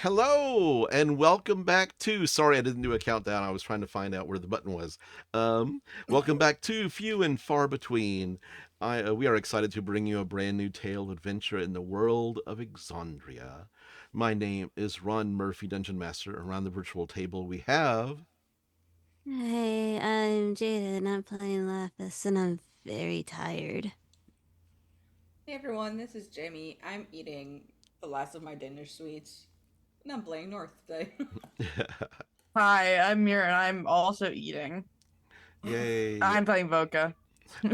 Hello and welcome back to. Sorry, I didn't do a countdown. I was trying to find out where the button was. Welcome back to Few and Far Between. We are excited to bring you a brand new tale of adventure in the world of Exandria. My name is Ron Murphy, Dungeon Master. Around the virtual table, we have. Hey, I'm Jaiden. I'm playing Laphus, and I'm very tired. Hey everyone, this is Jaime. I'm eating the last of my dinner sweets, and I'm playing North today. Hi, I'm Mira, and I'm also eating. Yay! I'm playing Voka.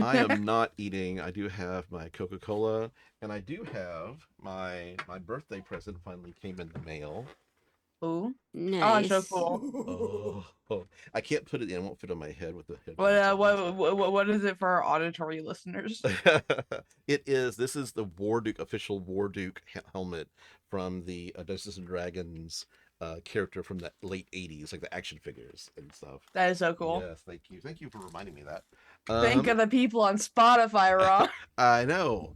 I am not eating. I do have my Coca-Cola, and I do have my birthday present finally came in the mail. Ooh. Oh, so Nice. cool. Oh, I can't put it in. It won't fit on my head with the What headphones uh, on. what is it for our auditory listeners? It is. This is the Warduke official Warduke helmet from the Dungeons and Dragons character from the late '80s, like the action figures and stuff. That is so cool. Yes, thank you. Thank you for reminding me that. Think Um, of the people on Spotify, Rob. I know.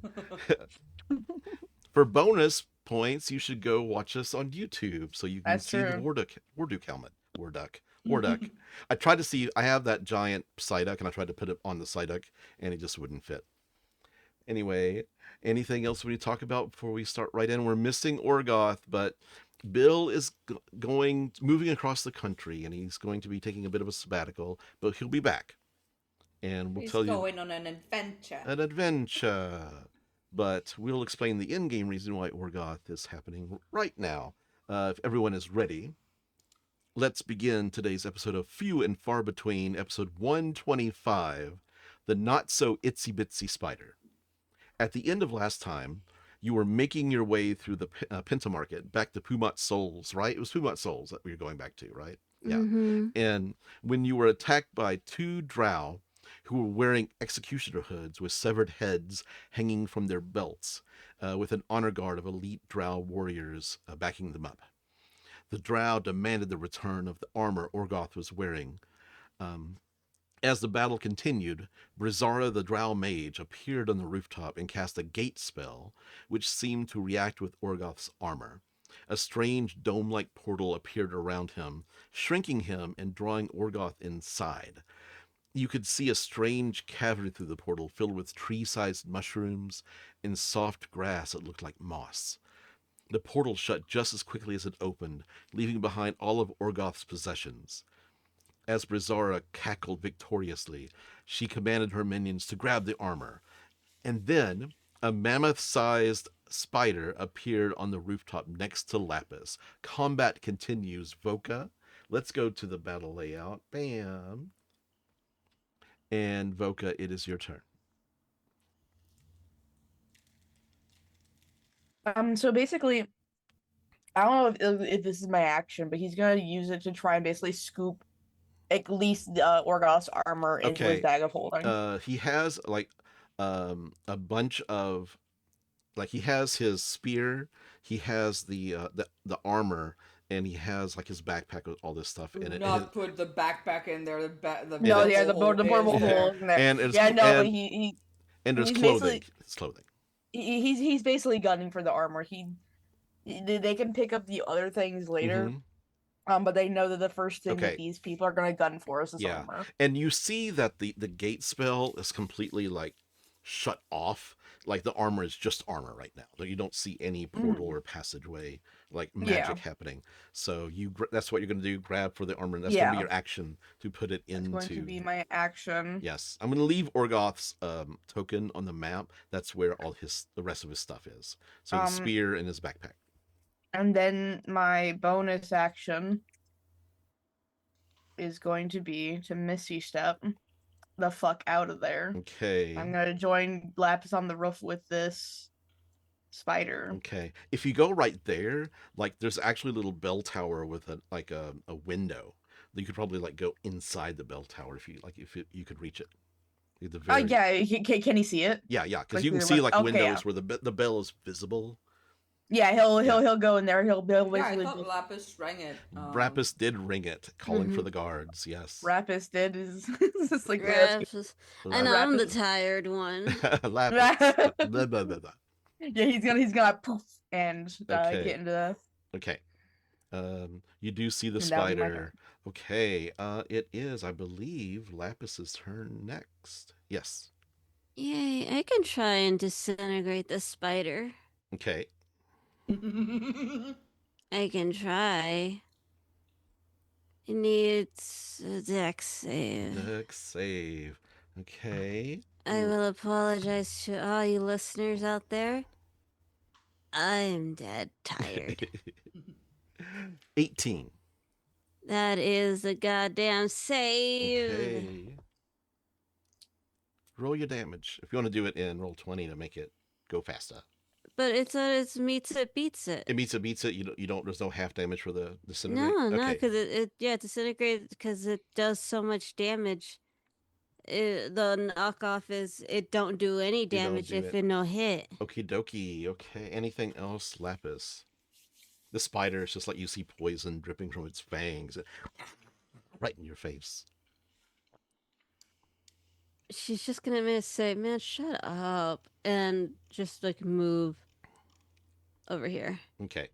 For bonus points, you should go watch us on YouTube so you can That's see the true. Warduke helmet. Warduck. I tried to see. I have that giant Psyduck, and I tried to put it on the Psyduck, and it just wouldn't fit. Anyway, anything else we need to talk about before we start right in? We're missing Orgoth, but Bill is moving across the country, and he's going to be taking a bit of a sabbatical, but he'll be back, and we'll He's tell you going on an adventure. an adventure. But we'll explain the in-game reason why Orgoth is happening right now. If everyone is ready, let's begin today's episode of Few and Far Between, episode 125, The Not So Itsy Bitsy Spider. At the end of last time, you were making your way through the Penta Market back to Pumat Souls, right? It was Pumat Souls that we were going back to, right? Yeah. Mm-hmm. And when you were attacked by two drow who were wearing executioner hoods with severed heads hanging from their belts, with an honor guard of elite drow warriors backing them up. The drow demanded the return of the armor Orgoth was wearing. Um, as the battle continued, Brizara the Drow Mage appeared on the rooftop and cast a gate spell, which seemed to react with Orgoth's armor. A strange dome-like portal appeared around him, shrinking him and drawing Orgoth inside. You could see a strange cavern through the portal filled with tree-sized mushrooms and soft grass that looked like moss. The portal shut just as quickly as it opened, leaving behind all of Orgoth's possessions. As Brizara cackled victoriously, she commanded her minions to grab the armor. And then a mammoth-sized spider appeared on the rooftop next to Laphus. Combat continues. Voka, let's go to the battle layout. Bam. And Voka, it is your turn. So basically, I don't know if this is my action, but he's gonna use it to try and basically scoop at least Orgoth's armor into his Okay. bag of holding. He has like a bunch of he has his spear, he has the armor, and he has like his backpack with all this stuff Do in it. not put the backpack in there. The No, it's- yeah, the hole portable is hole there. in there. and it's Yeah, no, but and, and there's he's clothing. basically It's clothing. he's basically gunning for the armor. They can pick up the other things later. Mm-hmm. But they know that the first thing that Okay. these people are gonna gun for is this Yeah. armor. And you see that the gate spell is completely like shut off. Like the armor is just armor right now. You don't see any portal or passageway like magic happening. So that's what you're going to do. Grab for the armor. And that's going to be your action to put it It's into. going to be my action. Yes, I'm going to leave Orgoth's token on the map. That's where all the rest of his stuff is. So the spear and his backpack. And then my bonus action is going to be to Misty Step the fuck out of there. Okay. I'm gonna join Lapis on the roof with this spider. Okay. If you go right there, like there's actually a little bell tower with a window. You could probably like go inside the bell tower if you could reach it. Oh yeah, can he see it? Yeah, because Like you can through see the- like okay, windows yeah. where the bell is visible. Yeah, he'll go in there. He'll Yeah, I basically thought Lapis rang it. Rapus did ring it, calling for the guards. Yes. Rapis did is just like Rapus. I know, I'm the Rapus. tired one. Lapis. Blah, blah, blah, blah. Yeah, he's gonna poof and Okay. get into the. Okay. You do see the And that'll be my spider. Okay, it is, I believe, Lapus's turn next. Yes. Yay, I can try and disintegrate the spider. Okay. I can try. It needs a dex save. Dex save. Okay. I will apologize to all you listeners out there. I'm dead tired. 18. That is a goddamn save. Okay. Roll your damage. If you want to do it in roll 20 to make it go faster. But it's meets it beats it. It beats it. You don't. There's no half damage for the disintegrate. No, Okay. because it disintegrates because it does so much damage. The knockoff is it don't do any don't damage do if it. it no hit. Okie dokie. Okay. Anything else, Lapis? The spider is just like you see poison dripping from its fangs, right in your face. She's just gonna say, "Man, shut up," and just like move over here. Okay.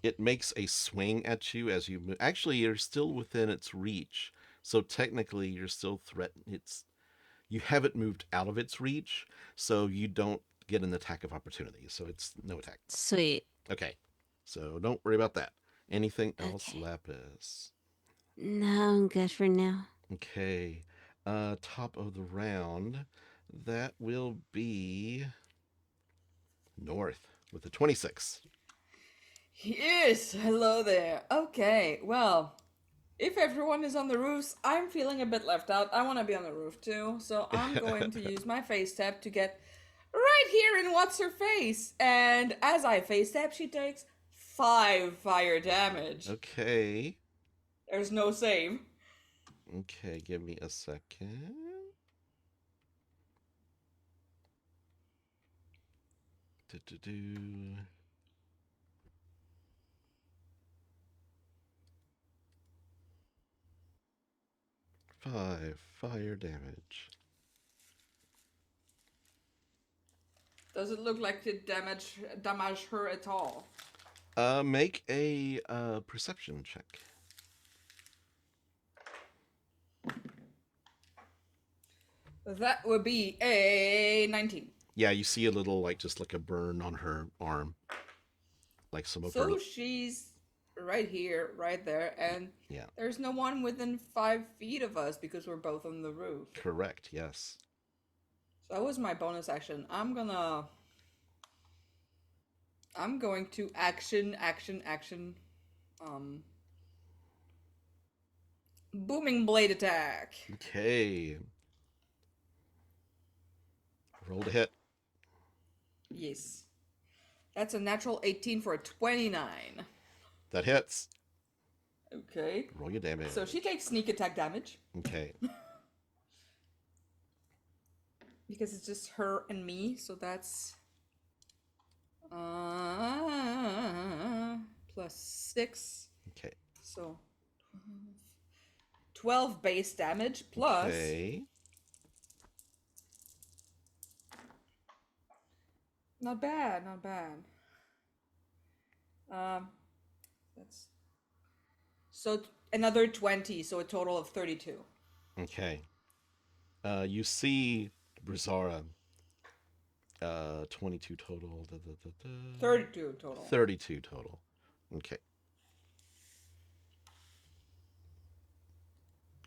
It makes a swing at you as you move. Actually, you're still within its reach, so technically you're still threatened. You haven't moved out of its reach, so you don't get an attack of opportunity. So it's no attack. Sweet. Okay. So don't worry about that. Anything else, Okay. Lapis? No, I'm good for now. Okay. Top of the round. That will be North with a 26. Yes, hello there. Okay, well, if everyone is on the roofs, I'm feeling a bit left out. I want to be on the roof too, so I'm going to use my face tap to get right here in what's her face. And as I face tap, she takes 5 fire damage. Okay. There's no save. Okay, give me a second. Do. 5 fire damage. Does it look like it damage her at all? Make a perception check. That would be a 19. Yeah, you see a little, like, just like a burn on her arm. Like some of her... So she's right here, right there, and Yeah. there's no one within 5 feet of us because we're both on the roof. Correct, yes. So that was my bonus action. I'm going to action. Booming blade attack. Okay. Roll to hit. Yes. That's a natural 18 for a 29. That hits. Okay. Roll your damage. So she takes sneak attack damage. Okay. Because it's just her and me, so that's plus 6. Okay. So 12 base damage plus Okay. Not bad. That's so another 20, so a total of 32. Okay. You see Brizara. 22 total. 32 total. 32 total. Okay.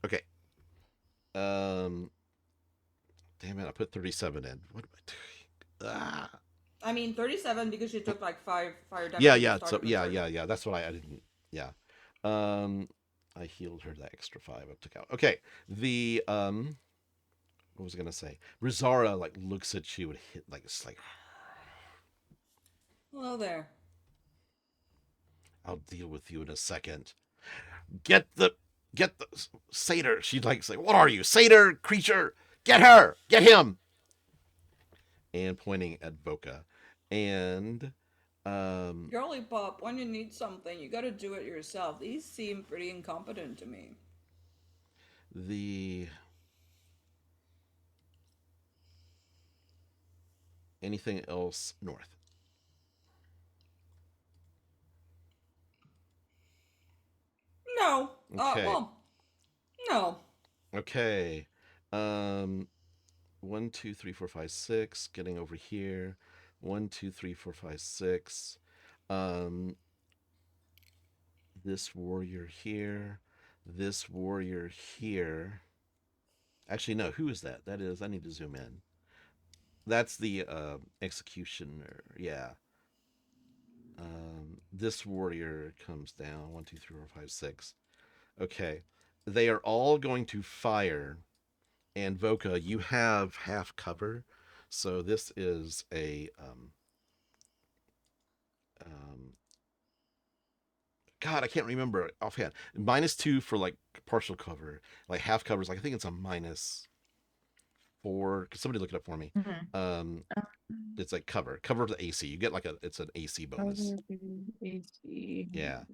Okay. Damn it, I put 37 in. What am I doing? Ah. I mean 37 because she took like 5 fire damage. Yeah. So yeah. That's what I didn't. Yeah. I healed her that extra 5 I took out. Okay. The what was I gonna say? Rizara like looks at you and hit like it's like. Hello there. I'll deal with you in a second. Get the satyr. She'd like say, "What are you, satyr creature? Get her! Get him!" And pointing at Voka, and Girly Pop, when you need something, you gotta do it yourself. These seem pretty incompetent to me. Anything else north? Okay. Well, no. Okay. 1, 2, 3, 4, 5, 6. Getting over here. 1, 2, 3, 4, 5, 6. This warrior here. This warrior here. Actually, no. Who is that? That is. I need to zoom in. That's the executioner. Yeah. This warrior comes down. 1, 2, 3, 4, 5, 6. Okay. They are all going to fire. And Voka, you have half cover. So this is a God, I can't remember offhand. -2 for like partial cover. Like half covers, like I think it's a -4. Could somebody look it up for me? It's like cover of the AC. You get like it's an AC bonus. AC. Yeah.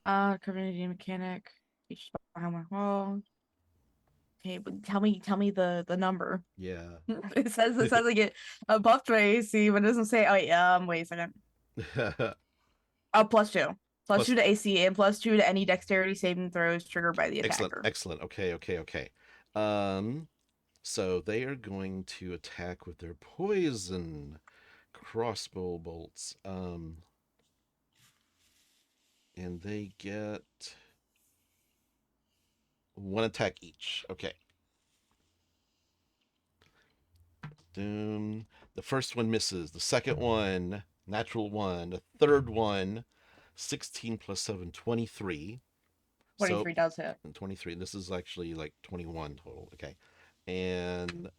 Community mechanic. Each spot behind my wall. Okay, but tell me the number. Yeah. It says I get a buff to AC, but it doesn't say. Oh yeah, wait a second. +2. +2 to AC and +2 to any dexterity saving throws triggered by the attacker. Excellent. Okay. So they are going to attack with their poison crossbow bolts. And they get 1 attack each. Okay. The first one misses. The second one, natural 1. The third one, 16 plus 7, 23. 23 does hit. 23. This is actually like 21 total. Okay. And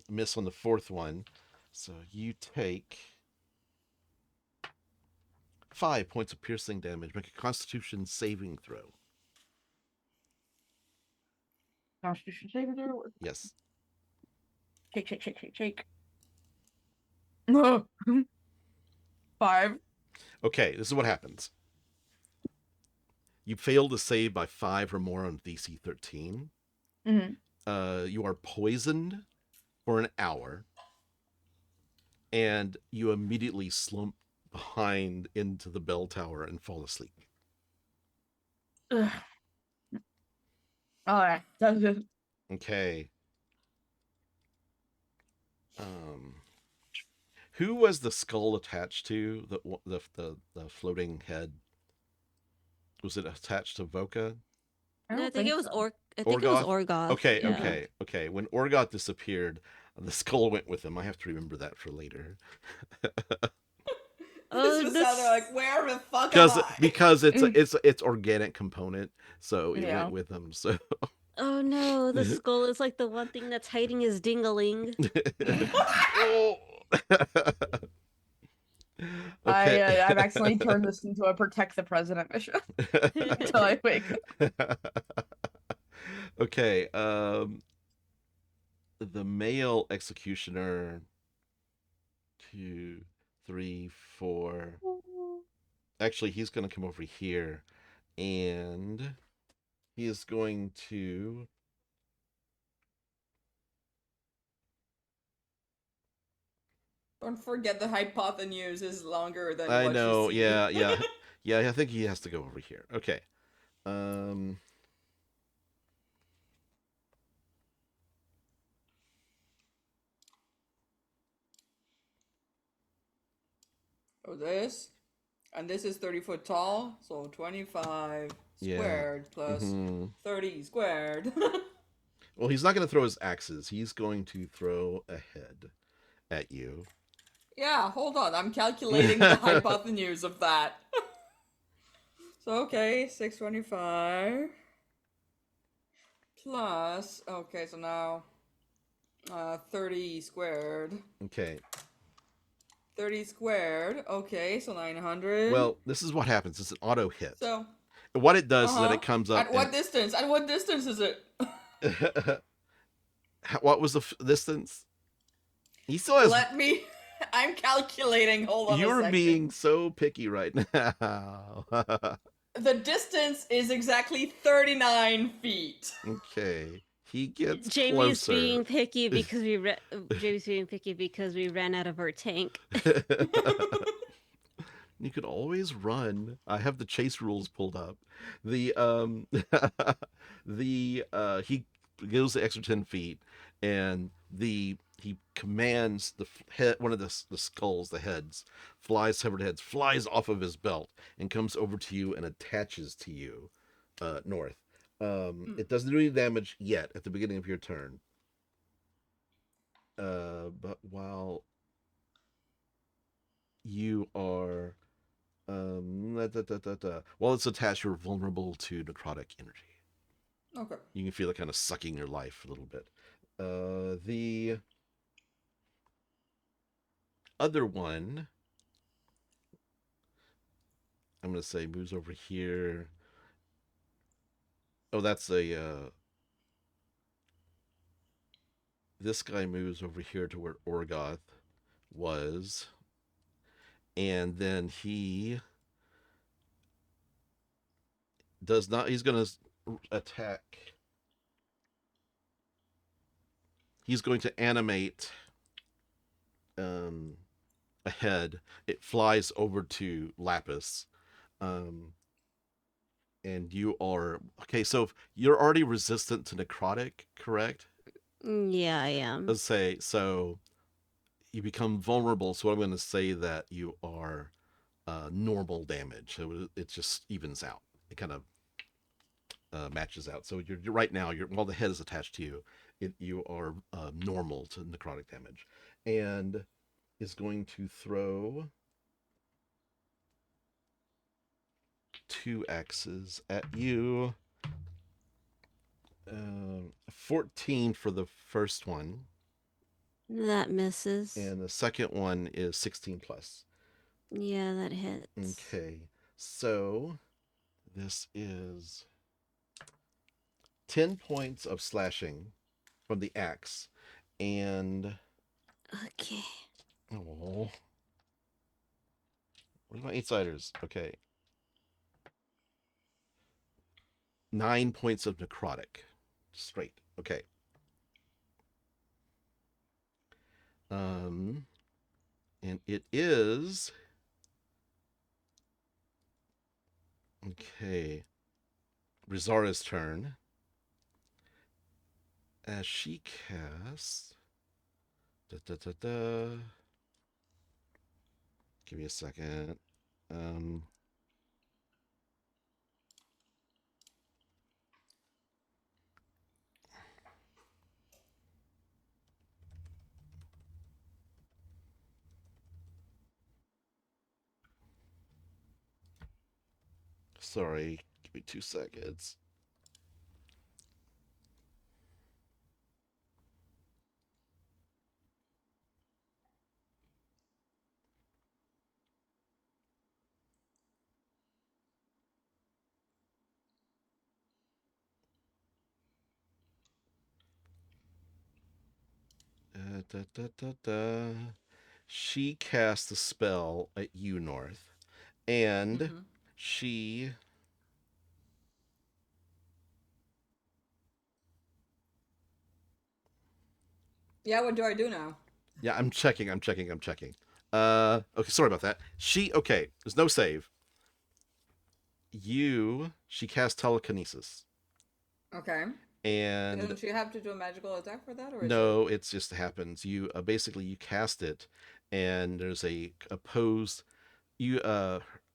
miss on the fourth one. So you take 5 points of piercing damage. Make a Constitution saving throw. Constitution saving throw? Yes. Shake. No. 5. Okay, this is what happens. You fail to save by 5 or more on DC 13. You are poisoned for an hour, and you immediately slump behind into the bell tower and fall asleep. All right, that's it. Okay. Who was the skull attached to? The floating head. Was it attached to Voka? No, I think it was Orgoth? Orgoth. Okay, yeah. okay. When Orgoth disappeared, the skull went with him. I have to remember that for later. This was how they're like, where the fuck am I? Because it's organic component, so it went with him. So. Oh no, the skull is like the one thing that's hiding his dingaling. Oh. Okay. I've accidentally turned this into a protect the president mission until I wake up. Okay. The male executioner. 2, 3, 4. Actually, he's going to come over here, and he is going to. Don't forget the hypotenuse is longer than I what know, you see. yeah. I think he has to go over here. Okay. Oh, this, and this is 30 foot tall, so 25 squared plus 30 squared. Well, he's not going to throw his axes. He's going to throw a head at you. Yeah, hold on. I'm calculating the hypotenuse of that. So, okay, 625 plus, okay, so now 30 squared. Okay. 30 squared. Okay, so 900. Well, this is what happens. It's an auto hit. So what it does is that it comes up. At what distance? At what distance is it? What was the distance? He still has. Let me. I'm calculating. Hold on. You're being so picky right now. The distance is exactly 39 feet. Okay. He gets Jamie's closer. being picky because Jamie's being picky because we ran out of our tank. You could always run. I have the chase rules pulled up. The he goes the extra 10 feet, and he commands the head, one of the skulls, the heads, severed heads, flies off of his belt and comes over to you and attaches to you, North. It doesn't do any damage yet at the beginning of your turn. But while you are while it's attached, you're vulnerable to necrotic energy. Okay. You can feel it kind of sucking your life a little bit. The other one, I'm going to say, moves over here. Oh, that's a... this guy moves over here to where Orgoth was. And then he does not... He's going to attack... He's going to animate a head. It flies over to Laphus. And you are... Okay, so you're already resistant to necrotic, correct? Yeah, I am. Let's say, so you become vulnerable. So I'm going to say that you are normal damage. So it just evens out. It kind of matches out. So you're right now, while the head is attached to you, you are normal to necrotic damage, and is going to throw 2 axes at you. 14 for the first one. That misses. And the second one is 16 plus. Yeah, that hits. Okay, so this is 10 points of slashing from the axe, and Okay. oh, where's my 8-siders? Okay, 9 points of necrotic, straight. Okay. And it is okay. Rizara's turn. As she casts... Give me a second. Sorry, give me 2 seconds. She casts a spell at you, North, and she... Yeah, what do I do now? Yeah, I'm checking. Okay, sorry about that. Okay, there's no save. She casts telekinesis. Okay. And Doesn't she have to do a magical attack for that, or no, it just happens. You basically you cast it, and there's a opposed. You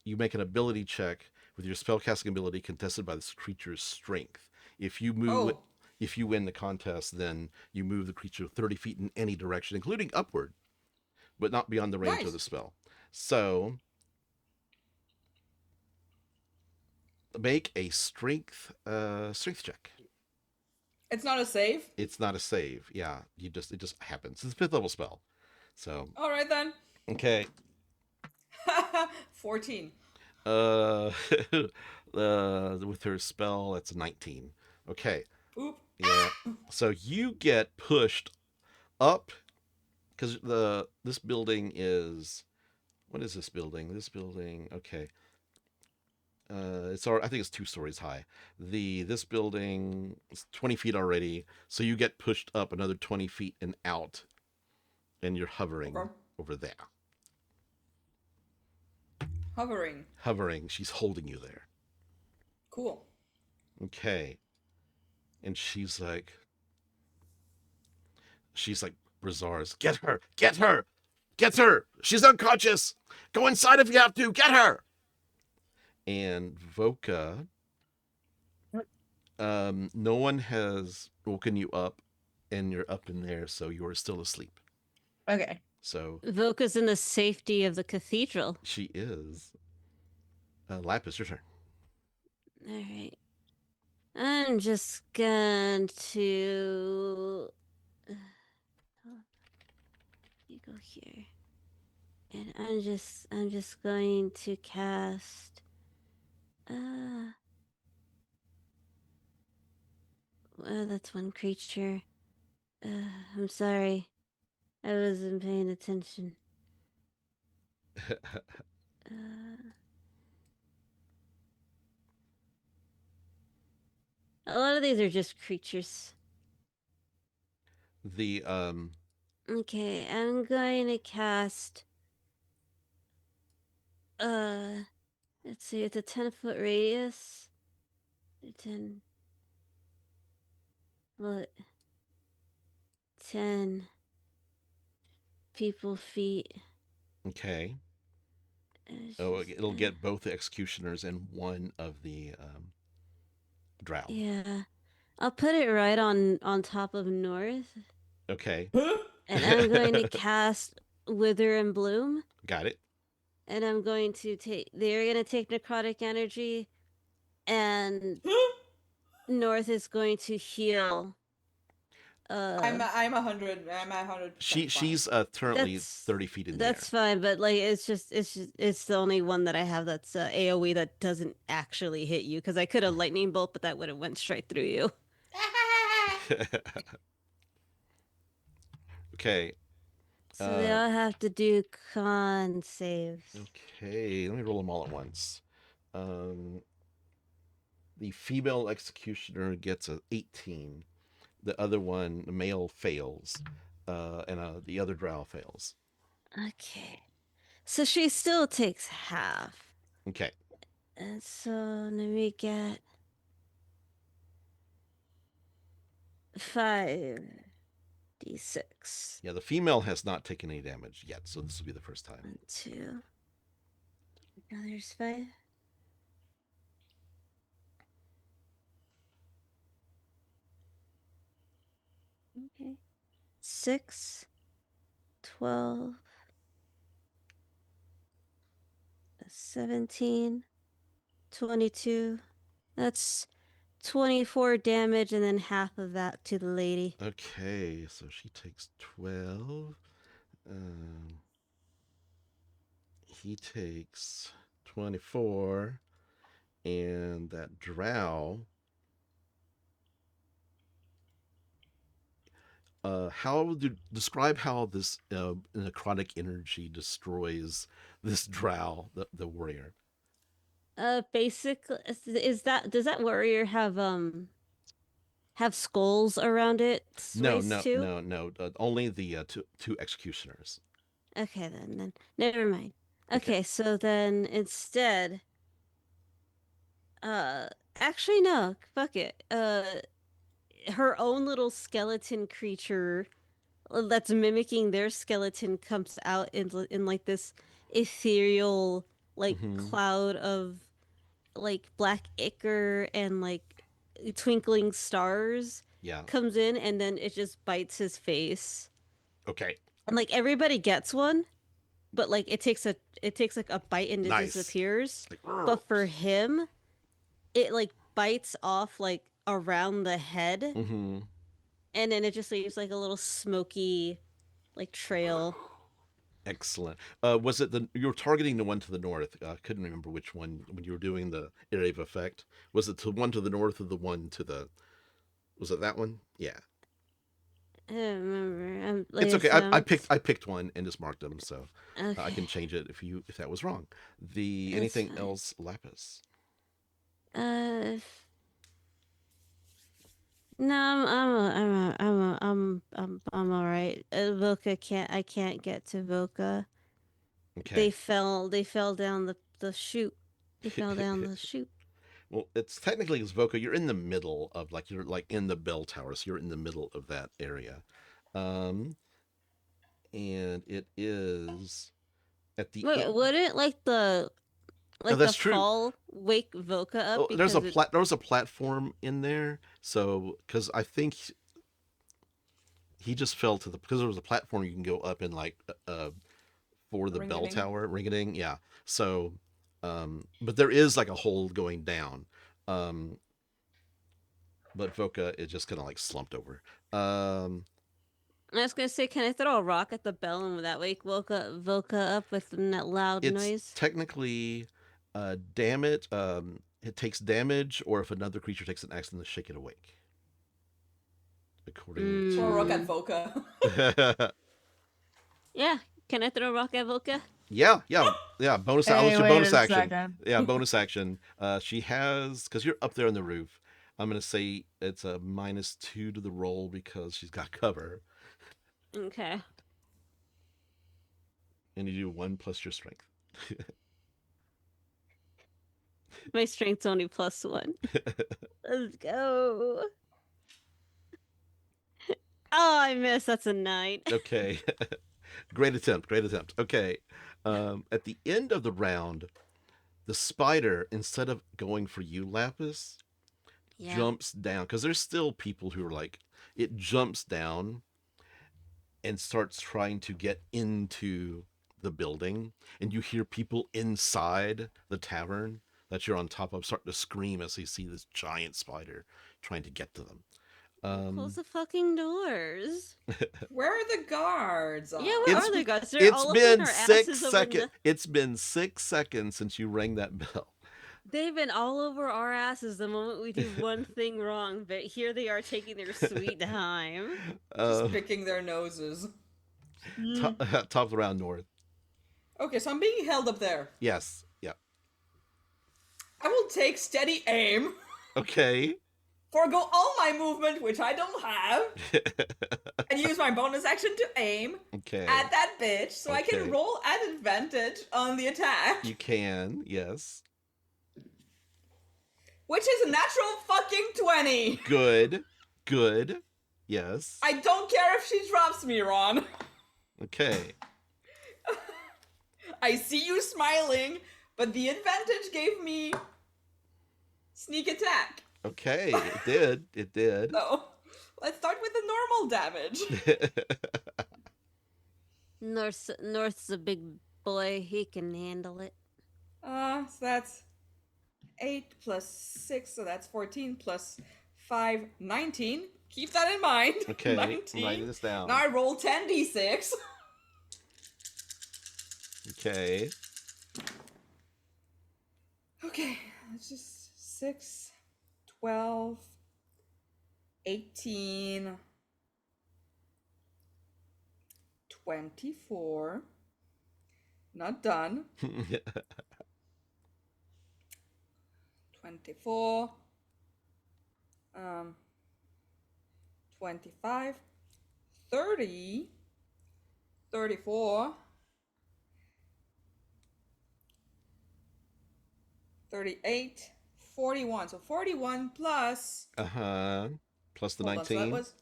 make an ability check with your spellcasting ability contested by this creature's strength. If you move, Oh. if you win the contest, then you move the creature 30 feet in any direction, including upward, but not beyond the range Nice. of the spell. So make a strength check. It's not a save? It's not a save. Yeah, it just happens. It's a 5th level spell. So All right then. okay. 14. With her spell, that's 19. Okay. Oop. Yeah. So you get pushed up because this building is... What is this building? Okay. I think it's 2 stories high. This building is 20 feet already, so you get pushed up another 20 feet and out, and you're hovering over there. Hovering. hovering. She's holding you there. Cool. Okay. And she's like, Brazars, get her! Get her! Get her! She's unconscious! Go inside if you have to! Get her! And Voka, no one has woken you up, and you're up in there, so you're still asleep. Okay. So Voka's in the safety of the cathedral. she is. Laphus, your turn. All right. I'm just going to. You go here, and I'm just going to cast. Well, that's one creature. I'm sorry, I wasn't paying attention. A lot of these are just creatures. The Okay, I'm going to cast. Let's see, it's a 10-foot radius. 10. What? 10 people feet. Okay. Oh, it'll get both the executioners and one of the drow. Yeah, I'll put it right on top of North. Okay. And I'm going to cast Wither and Bloom. Got it. And I'm going to take. They're going to take necrotic energy, and North is going to heal. I'm 100. I'm 100. She's currently 30 feet in That's there. fine, but like it's the only one that I have that's AOE that doesn't actually hit you, because I could have lightning bolt, but that would have went straight through you. Okay. So they all have to do con saves. Okay, let me roll them all at once. The female executioner gets a 18. The other one, the male, fails, and the other drow fails. Okay, so she still takes half. Okay. And so let me get 5d6. Yeah, the female has not taken any damage yet, so this will be the first time. 1, 2. Now there's 5. Okay. 6, 12, 17, 22. That's 24 damage, and then half of that to the lady. Okay, so she takes 12. He takes 24. And that drow. Describe how this necrotic energy destroys this drow, the warrior. Basically, does that warrior have skulls around it? No, too? no. Only the two executioners. Okay, then never mind. Okay, so then instead, actually no, fuck it. Her own little skeleton creature that's mimicking their skeleton comes out in like this ethereal like cloud of like black ichor and like twinkling stars. Yeah. Comes in, and then it just bites his face. Okay. And like everybody gets one, but like it takes like a bite and it Nice. disappears. Like, but for him, it like bites off like around the head, mm-hmm. and then it just leaves like a little smoky like trail. Excellent. Was it you were targeting the one to the north? I couldn't remember which one when you were doing the area of effect. Was it the one to the north or the one to the? Was it that one? Yeah. I don't remember. It's okay. I picked one and just marked them, so okay. I can change it if that was wrong. That's anything fine. else, Laphus? No, I'm all right. Voka I can't get to Voka. Okay. They fell down the chute. He fell down the chute. Well, it's technically it's Voka. You're in the middle of you're like in the bell tower, so you're in the middle of that area, um, and it is at the Wait, wouldn't Oh, like the that's true. fall wake Voka up Oh, because it there was a platform in there, so because I think he just fell to the because there was a platform you can go up in for the bell Ring-a-ding. tower ring-a-ding, yeah. So, but there is like a hole going down, um, but Voka is just kind of like slumped over. I was gonna say, can I throw a rock at the bell and would that wake Voka up with that loud It's noise? technically damage. It takes damage, or if another creature takes an action to shake it awake. According Throw a rock at Mm. Voka. Yeah, can I throw a rock at Voka? yeah, bonus. Hey, What's your wait bonus a action? second. Yeah, bonus action. She has because you're up there on the roof. I'm gonna say it's a -2 to the roll because she's got cover, Okay. and you do 1 plus your strength. My strength's only +1. Let's go. Oh, I missed. That's a 9. Okay, great attempt. Great attempt. Okay, at the end of the round, the spider instead of going for you, Laphus, Yeah. jumps down because there's still people who are like it jumps down and starts trying to get into the building, and you hear people inside the tavern that you're on top of starting to scream as they see this giant spider trying to get to them. Close the fucking doors. Where are the guards? Yeah, Aw. where It's are they, guys? They're it's all up in been our 6 asses over seconds. It's been 6 seconds since you rang that bell. They've been all over our asses the moment we do one thing wrong, but here they are taking their sweet time. Just picking their noses. top of the round, North. Okay, so I'm being held up there. Yes. Yeah. I will take steady aim, Okay. forego all my movement, which I don't have, and use my bonus action to aim Okay. at that bitch so I Okay. can roll at advantage on the attack, You can. Yes. which is a natural fucking 20. Good. Good. Yes. I don't care if she drops me, Ron. Okay. I see you smiling, but the advantage gave me sneak attack. Okay. It did. It did. So let's start with the normal damage. North's a big boy. He can handle it. So that's 8 plus 6, so that's 14 plus 5, 19. Keep that in mind. Okay. I'm 19. writing this down. Now I roll 10d6. Okay. Okay, that's just 6, 12, 18, 24. Not done. 24, 25, 30, 34, 38, 41. So 41 plus. Plus the Hold on, so that 19. was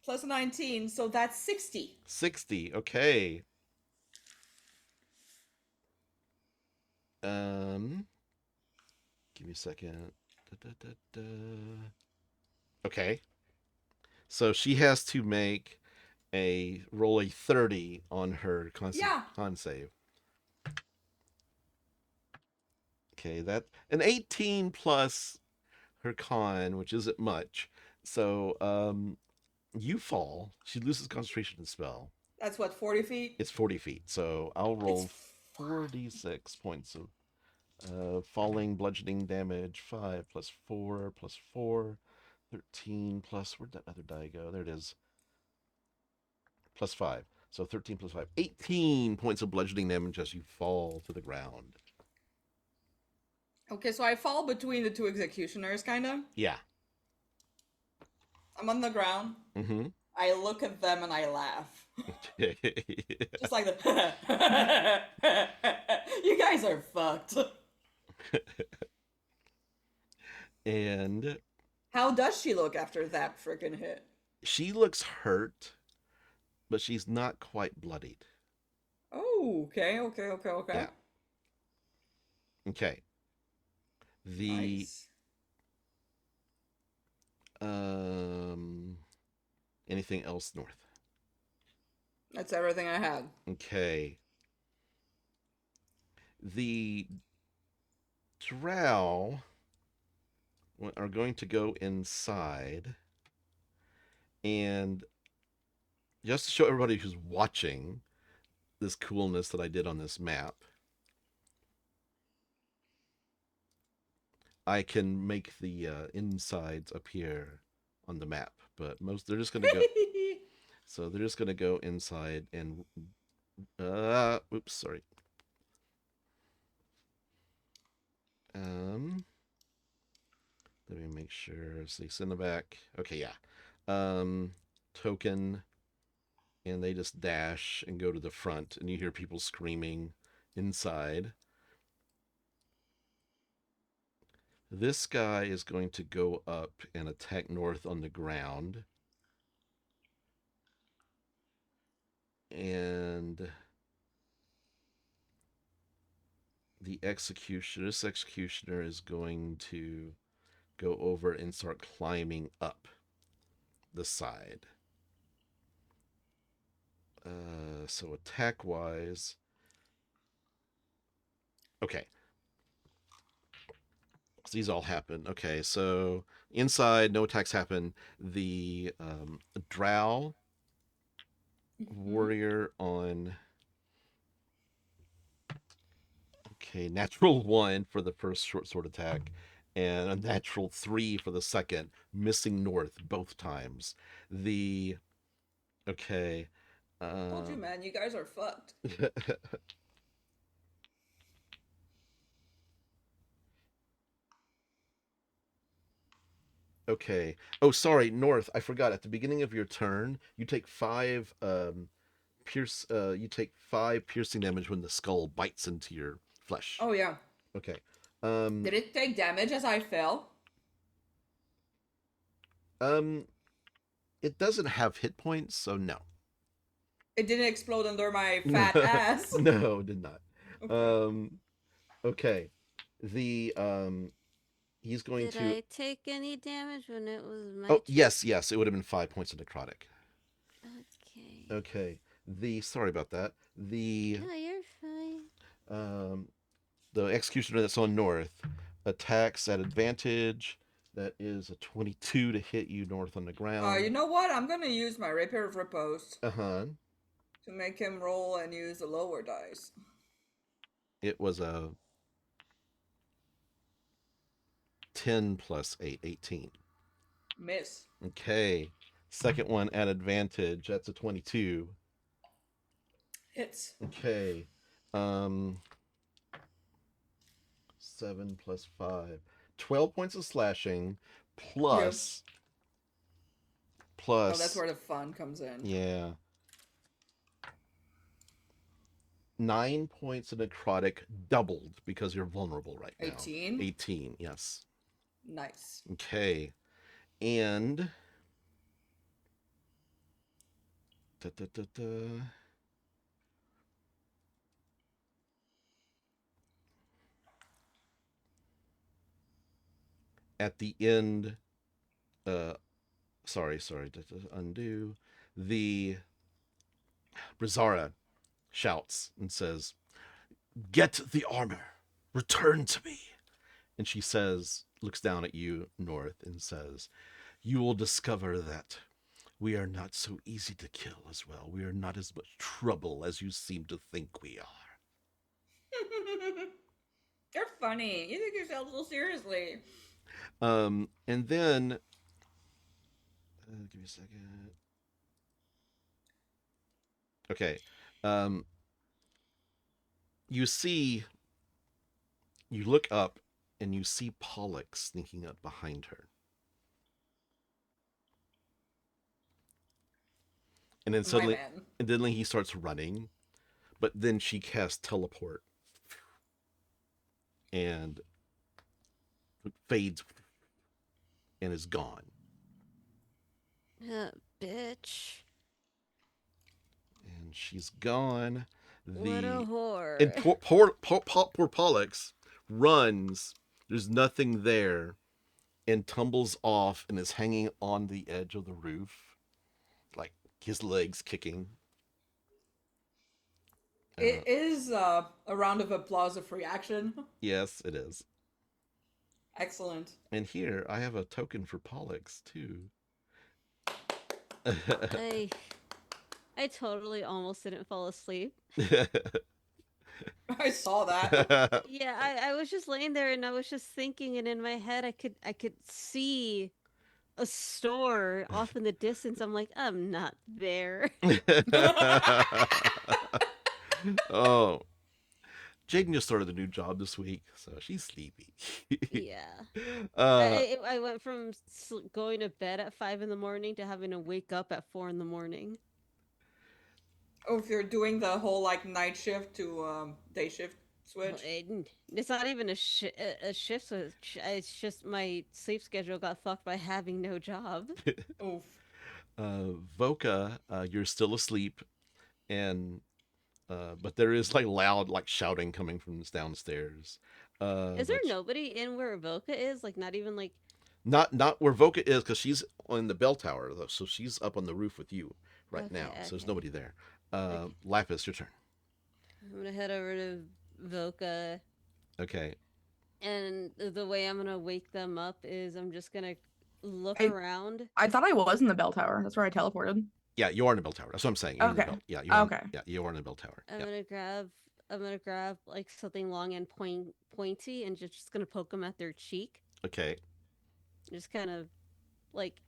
plus 19, so that's 60. 60. Okay. Give me a second. Okay. So she has to make roll a 30 on her con save. Okay, that an 18 plus her con, which isn't much. So you fall. She loses concentration and spell. That's what, 40 feet? It's 40 feet. So I'll roll It's 4d6 points of falling bludgeoning damage. 5 plus 4 plus 4. 13 plus, where'd that other die go? There it is. Plus 5. So 13 plus 5. 18 points of bludgeoning damage as you fall to the ground. Okay, so I fall between the two executioners, kind of. Yeah. I'm on the ground. Mm-hmm. I look at them and I laugh. Just like the. You guys are fucked. And How does she look after that freaking hit? she looks hurt, but she's not quite bloodied. Oh, okay. Yeah. Okay. The Nice. anything else north? That's everything I had. Okay. The drow are going to go inside, and just to show everybody who's watching this coolness that I did on this map, I can make the insides appear on the map, but most they're just going to go. So they're just going to go inside and oops, sorry. Let me make sure. So they send them back. Okay, yeah. Token, and they just dash and go to the front, and you hear people screaming inside. This guy is going to go up and attack north on the ground. And this executioner is going to go over and start climbing up the side. So attack wise, okay. So these all happen. Okay, so inside, no attacks happen. The drow warrior on. Okay, natural 1 for the first short sword attack, and a natural 3 for the second, missing north both times. Okay. Told you, man, you guys are fucked. Okay. Oh, sorry, north. I forgot. At the beginning of your turn, you take 5 piercing damage when the skull bites into your flesh. Oh yeah. Okay. Did it take damage as I fell? It doesn't have hit points, so no. It didn't explode under my fat ass. No, it did not. Okay. Okay. He's going Did to. I take any damage when it was my Oh, turn? yes. It would have been 5 points of necrotic. Okay. Okay. Sorry about that. No, you're fine. The executioner that's on north attacks at advantage. That is a 22 to hit you north on the ground. You know what? I'm gonna use my Rapier of Riposte Uh-huh. to make him roll and use the lower dice. It was a 10 plus 8, 18. Miss. Okay. Second one at advantage. That's a 22. Hits. Okay. 7 plus 5. 12 points of slashing plus. Yep. Plus. Oh, that's where the fun comes in. Yeah. 9 points of necrotic doubled because you're vulnerable right now. 18? 18, yes. Nice. Okay. And. At the end, sorry, undo. The Brizara shouts and says, "Get the armor, return to me." And she says, looks down at you, North, and says, "You will discover that we are not so easy to kill as well. We are not as much trouble as you seem to think we are." You're funny. You take yourself so seriously. And then, give me a second. Okay. You look up and you see Pollux sneaking up behind her. And then My suddenly, man. and then he starts running, but then she casts teleport and fades and is gone. Bitch. And she's gone. What a The whore. and poor Pollux runs. There's nothing there, and tumbles off and is hanging on the edge of the roof, like his legs kicking. It is a round of applause of reaction. Yes, it is. Excellent. And here I have a token for Pollux too. I totally almost didn't fall asleep. I saw that. Yeah, I was just laying there and I was just thinking, and in my head I could see a store off in the distance. I'm like, I'm not there. Oh, Jaiden just started a new job this week, so she's sleepy. Yeah. uh, I went from going to bed at 5 in the morning to having to wake up at 4 in the morning. Oh, if you're doing the whole like night shift to day shift switch. It's not even a shift switch. It's just my sleep schedule got fucked by having no job. Oof. Voka, you're still asleep, and but there is like loud like shouting coming from downstairs. Is there nobody in where Voka is? Like, not even like. Not where Voka is, because she's on the bell tower though, so she's up on the roof with you right now. So there's nobody there. Laphus, your turn. I'm gonna head over to Voka. Okay. And the way I'm gonna wake them up is I'm just gonna look around. I thought I was in the bell tower. That's where I teleported. Yeah, you are in the bell tower. That's what I'm saying. You're in the bell. Yeah, you are in the bell tower. I'm gonna grab like something long and pointy and just gonna poke them at their cheek. Okay. Just kind of like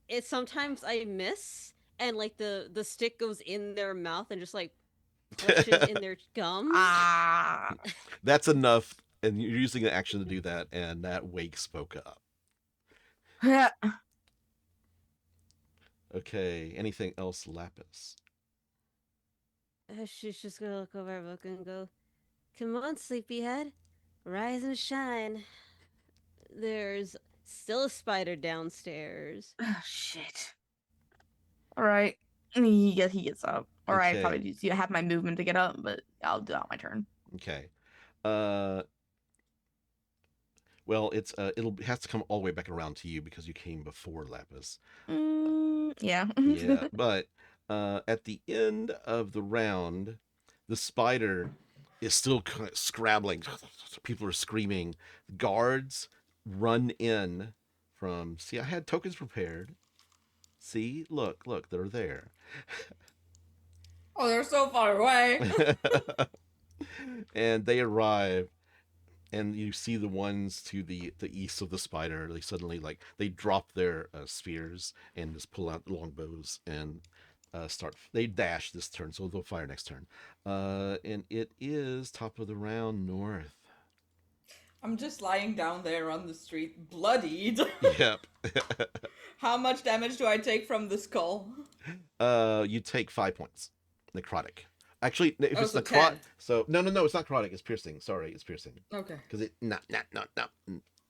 it. Sometimes I miss, and like the stick goes in their mouth and just like flushes in their gums. That's enough, and you're using an action to do that, and that wakes Voka up. Okay. Anything else, Laphus? She's just gonna look over at Voka and go, "Come on, sleepyhead, rise and shine. There's still a spider downstairs." Shit. All right. He gets up. All right. Okay. Probably just have my movement to get up, but I'll do that on my turn. Okay. Well, it has to come all the way back around to you because you came before Laphus. Yeah. Yeah, but at the end of the round, the spider is still kind of scrabbling. People are screaming. Guards run in from. See, I had tokens prepared. See, look, they're there. Oh, they're so far away. And they arrive, and you see the ones to the east of the spider. They suddenly they drop their spears and just pull out longbows and start. They dash this turn, so they'll fire next turn. And it is top of the round north. I'm just lying down there on the street, bloodied. Yep. How much damage do I take from the skull? You take 5 points, necrotic. Actually, if it's so necrotic, 10. so no, it's not necrotic. It's piercing. Sorry, it's piercing. Okay. Because it not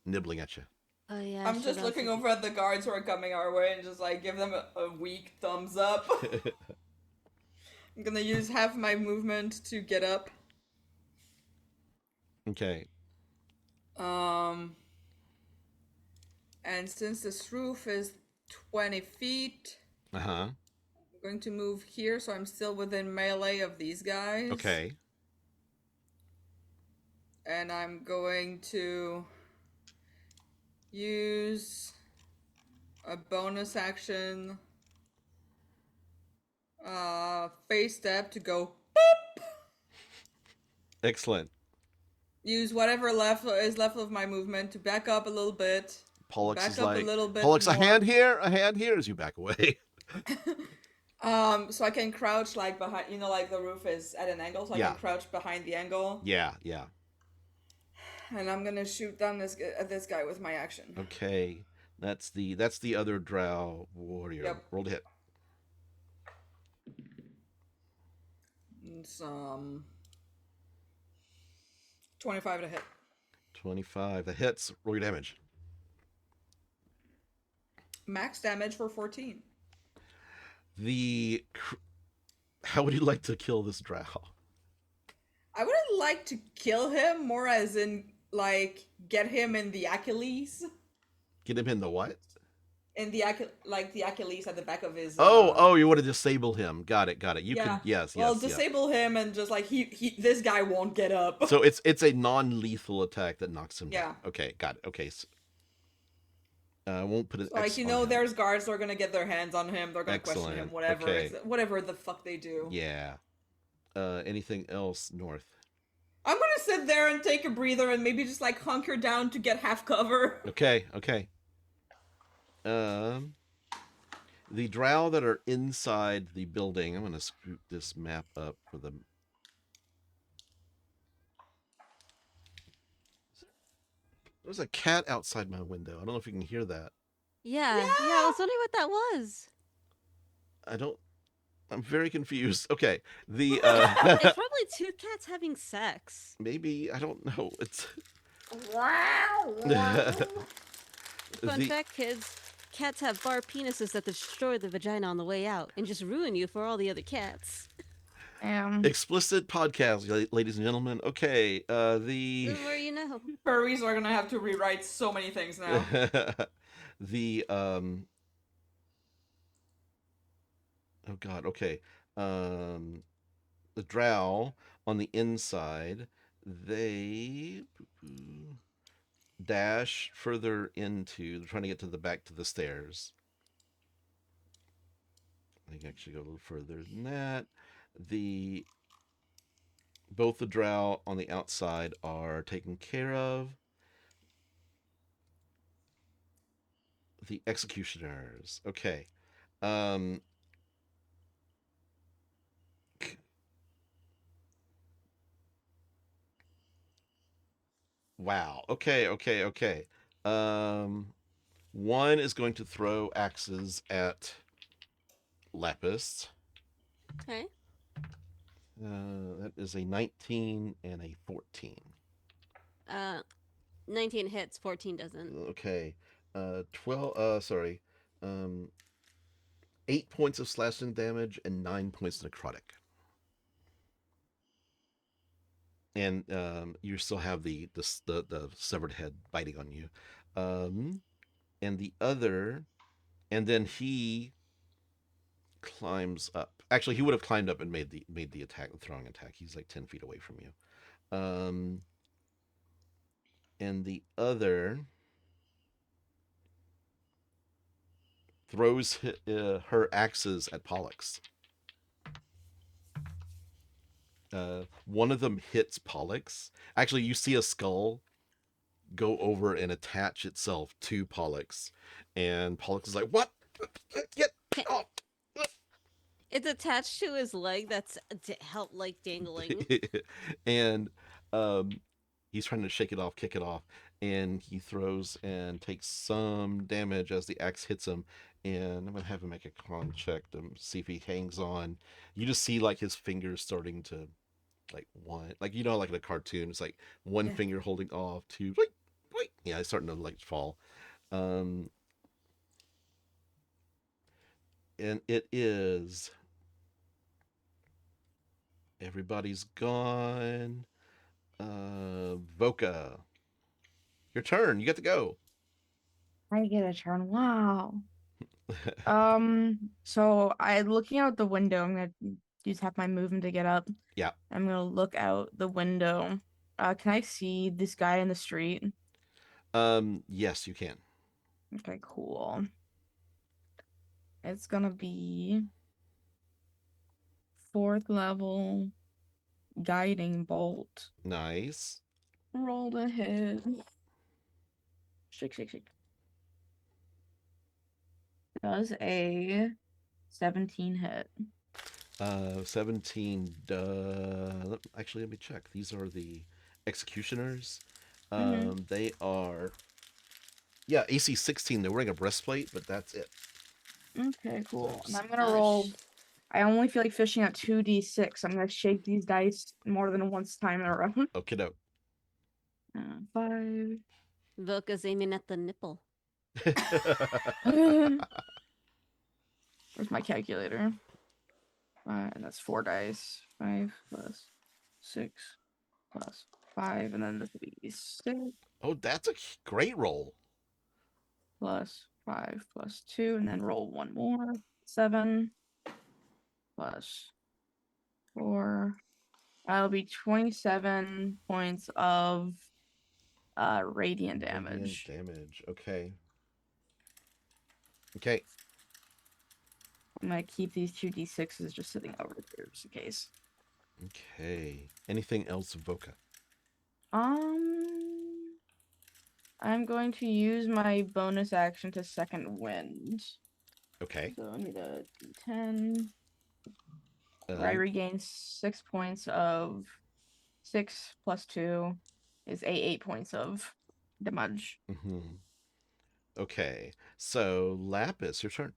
nibbling at you. Oh yeah. I'm just looking over at the guards who are coming our way and just like give them a weak thumbs up. I'm gonna use half my movement to get up. Okay. And since this roof is 20 feet, I'm going to move here so I'm still within melee of these guys. Okay. And I'm going to use a bonus action phase step to go boop. Excellent. Use whatever is left of my movement to back up a little bit. Pollux back is up like, a little bit Pollux, more. a hand here as you back away. So I can crouch like behind, like the roof is at an angle, so I can crouch behind the angle. Yeah. And I'm gonna shoot down this guy with my action. Okay, that's the other drow warrior. Yep. Roll to hit. It's 25 to hit. 25. That hits. Roll your damage. Max damage for 14. How would you like to kill this drow? I wouldn't like to kill him, more as in, like, get him in the Achilles. Get him in the what? In the the Achilles at the back of his. Oh, you want to disable him. Got it. You yeah. can, yes. Well, disable him and just like this guy won't get up. So it's a non-lethal attack that knocks him down. Yeah. Okay, got it. Okay. So, I won't put an So, like, X you on know, him. there's guards that are gonna get their hands on him. They're gonna question him. Whatever. Okay. Whatever the fuck they do. Yeah. Anything else, North? I'm gonna sit there and take a breather and maybe just like hunker down to get half cover. Okay. The drow that are inside the building, I'm going to scoop this map up for them. There's a cat outside my window. I don't know if you can hear that. Yeah, I was wondering what that was. I'm very confused. Okay. It's probably two cats having sex. Maybe, I don't know. It's Fun fact, kids. Cats have bar penises that destroy the vagina on the way out and just ruin you for all the other cats. explicit podcast, ladies and gentlemen. Okay, The more you know. Furries are gonna have to rewrite so many things now. oh god, okay. The drow on the inside, they dash further into, they're trying to get to the back to the stairs. I can actually go a little further than that. Both the drow on the outside are taken care of. The executioners. Okay. Wow. Okay. One is going to throw axes at Laphus. Okay. That is a 19 and a 14. 19 hits, 14 doesn't. Okay. 8 points of slashing damage and 9 points necrotic. And you still have the severed head biting on you. And the other, and then he climbs up. Actually, he would have climbed up and made the attack, the throwing attack. He's like 10 feet away from you. And the other throws her axes at Pollux. One of them hits Pollux. Actually, you see a skull go over and attach itself to Pollux, and Pollux is like, "What? Get off!" It's attached to his leg that's dangling. And he's trying to shake it off, kick it off, and he throws and takes some damage as the axe hits him. And I'm gonna have him make a con check to see if he hangs on. You just see like his fingers starting to, like, one, like, you know, like in a cartoon, it's like one finger holding off, two, wait, yeah, it's starting to like fall. And it is, everybody's gone. Voka, your turn. You get to go. I get a turn. Wow. So I looking out the window. I'm gonna use half my movement to get up. Yeah. I'm gonna look out the window. Can I see this guy in the street? Yes, you can. Okay, cool. It's gonna be 4th level guiding bolt. Nice. Roll the hit. Shake. Does a 17 hit. 17. Actually, let me check. These are the executioners. They are, yeah, AC 16. They're wearing a breastplate, but that's it. Okay, cool. And I'm Oh, gonna roll I only feel like fishing at 2d6. I'm gonna shake these dice more than once time in a row. Okay, no. 5. Voka's aiming at the nipple. Where's my calculator? And that's 4 dice. 5 plus 6 plus 5, and then this will be 6 Oh, that's a great roll. plus 5 plus 2, and then roll one more. 7 plus 4. That'll be 27 points of radiant damage. Radiant damage. Okay. Okay. I'm gonna keep these 2d6s just sitting over there just in case. Okay. Anything else, Voka? I'm going to use my bonus action to second wind. Okay. So I need a d10. Where I regain 6 points of 6 plus 2 is 8 points of damage. Okay. So, Laphus, your turn.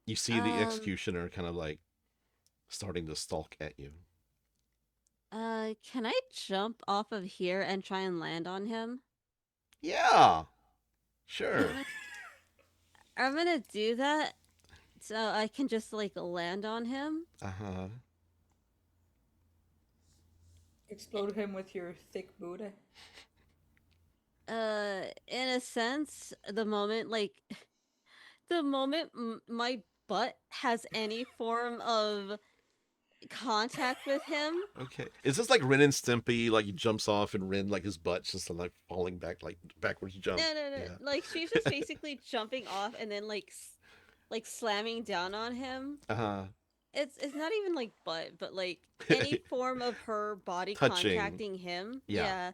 You see the executioner kind of like starting to stalk at you. Can I jump off of here and try and land on him? Yeah. Sure. I'm gonna do that so I can just like land on him. Uh-huh. Explode him with your thick booty. In a sense, the moment my butt has any form of contact with him. Okay. Is this like Ren and Stimpy? Like he jumps off and Ren, like his butt's just like falling back, like backwards jump. No. Yeah. Like she's just basically jumping off and then like slamming down on him. Uh-huh. It's not even like butt, but like any form of her body Touching. contacting him. Yeah.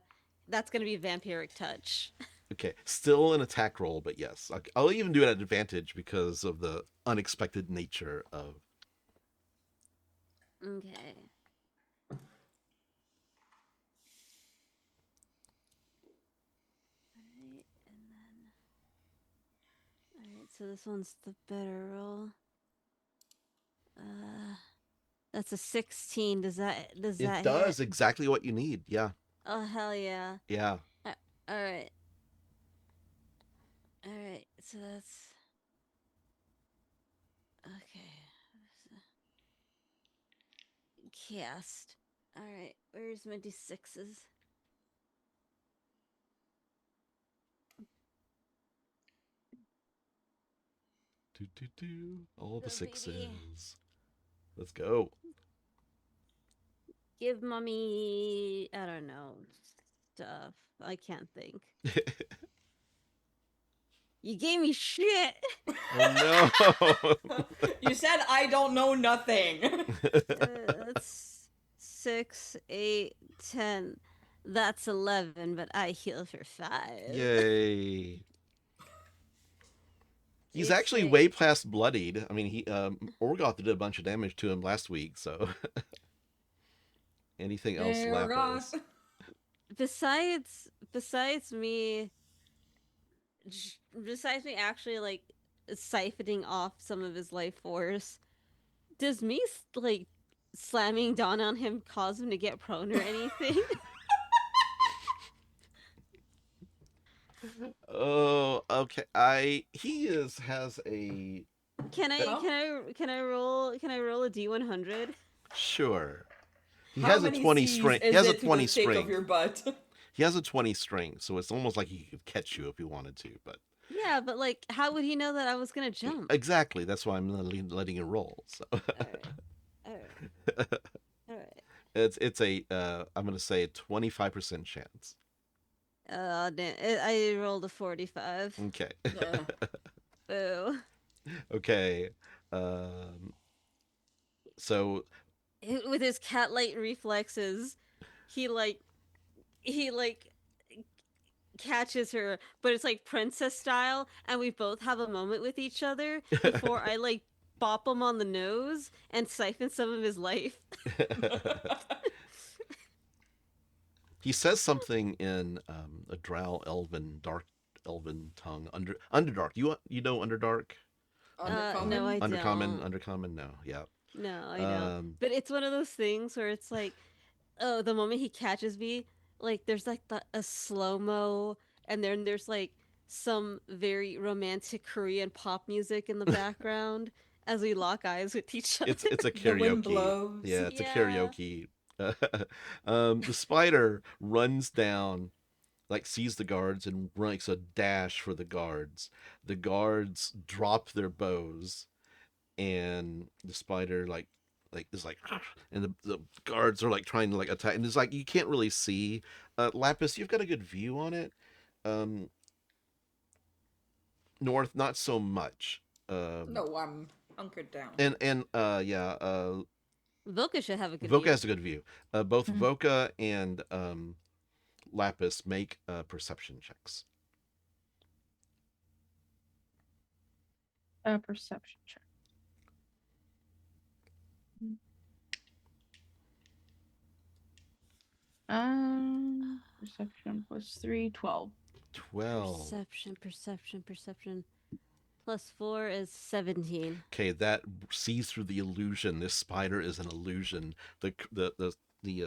That's gonna be vampiric touch. Okay. Still an attack roll, but yes. I'll even do it at advantage because of the unexpected nature of. Okay. Alright, and then. Alright, so this one's the better roll. That's a 16. Does that It does hit? exactly what you need. Yeah. Oh hell yeah. Yeah. Alright. Alright, so that's okay. Cast. Alright, where's my d6s? All the Oh, baby. sixes. Let's go. Give mommy, I don't know, stuff. I can't think. You gave me shit. Oh no. You said I don't know nothing. That's 6, 8, 10. That's 11, but I heal for 5. Yay. He's It's actually like- way past bloodied. I mean, he Orgoth did a bunch of damage to him last week, so anything else, Hey, Laphus? Orgoth. Besides me actually like siphoning off some of his life force, does me like slamming down on him cause him to get prone or anything? Oh, okay. He has a Can I roll a D100? sure. He How has a many 20 Cs strength. He is has a it to 20 the thick strength. of your butt? He has a 20 strength, so it's almost like he could catch you if he wanted to, but Yeah, but like, how would he know that I was gonna jump? exactly. That's why I'm letting it roll. So Alright. it's a I'm gonna say a 25% chance. Damn, I rolled a 45. Okay. Boo. Okay. So With his cat-like reflexes, he catches her, but it's like princess style, and we both have a moment with each other before I like bop him on the nose and siphon some of his life. he says something in a drow elven dark elven tongue underdark. You know underdark? Undercommon? No, I Undercommon, don't. undercommon, no, yeah. No, I know. Um, But it's one of those things where it's like, oh, the moment he catches me, like there's like a slow mo, and then there's like some very romantic Korean pop music in the background as we lock eyes with each other. it's a The wind karaoke. blows. Yeah, it's a Yeah. karaoke. The spider runs down, like sees the guards and makes a dash for the guards. The guards drop their bows, and the spider like is like, and the guards are like trying to like attack, and it's like you can't really see. Lapis, you've got a good view on it. Um, North, not so much. No, I'm hunkered down. And yeah, Voka should have a good Voka view. has a good view. Both Mhm. Voka and Lapis make perception checks. A perception check. Perception plus 3, 12. 12. Perception. Plus 4 is 17. Okay, that sees through the illusion. This spider is an illusion. The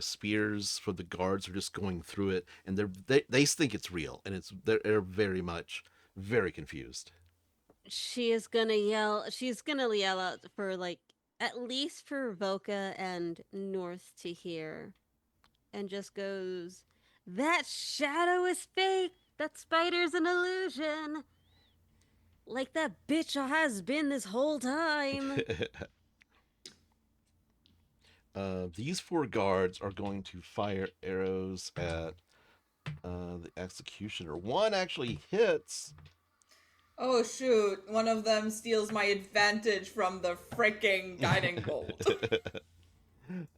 spears for the guards are just going through it, and they think it's real, and they're very much very confused. She's gonna yell out for like at least for Voka and North to hear, and just goes, "That shadow is fake. That spider's an illusion. Like that bitch has been this whole time." These 4 guards are going to fire arrows at the executioner. One actually hits. Oh shoot, one of them steals my advantage from the freaking guiding bolt.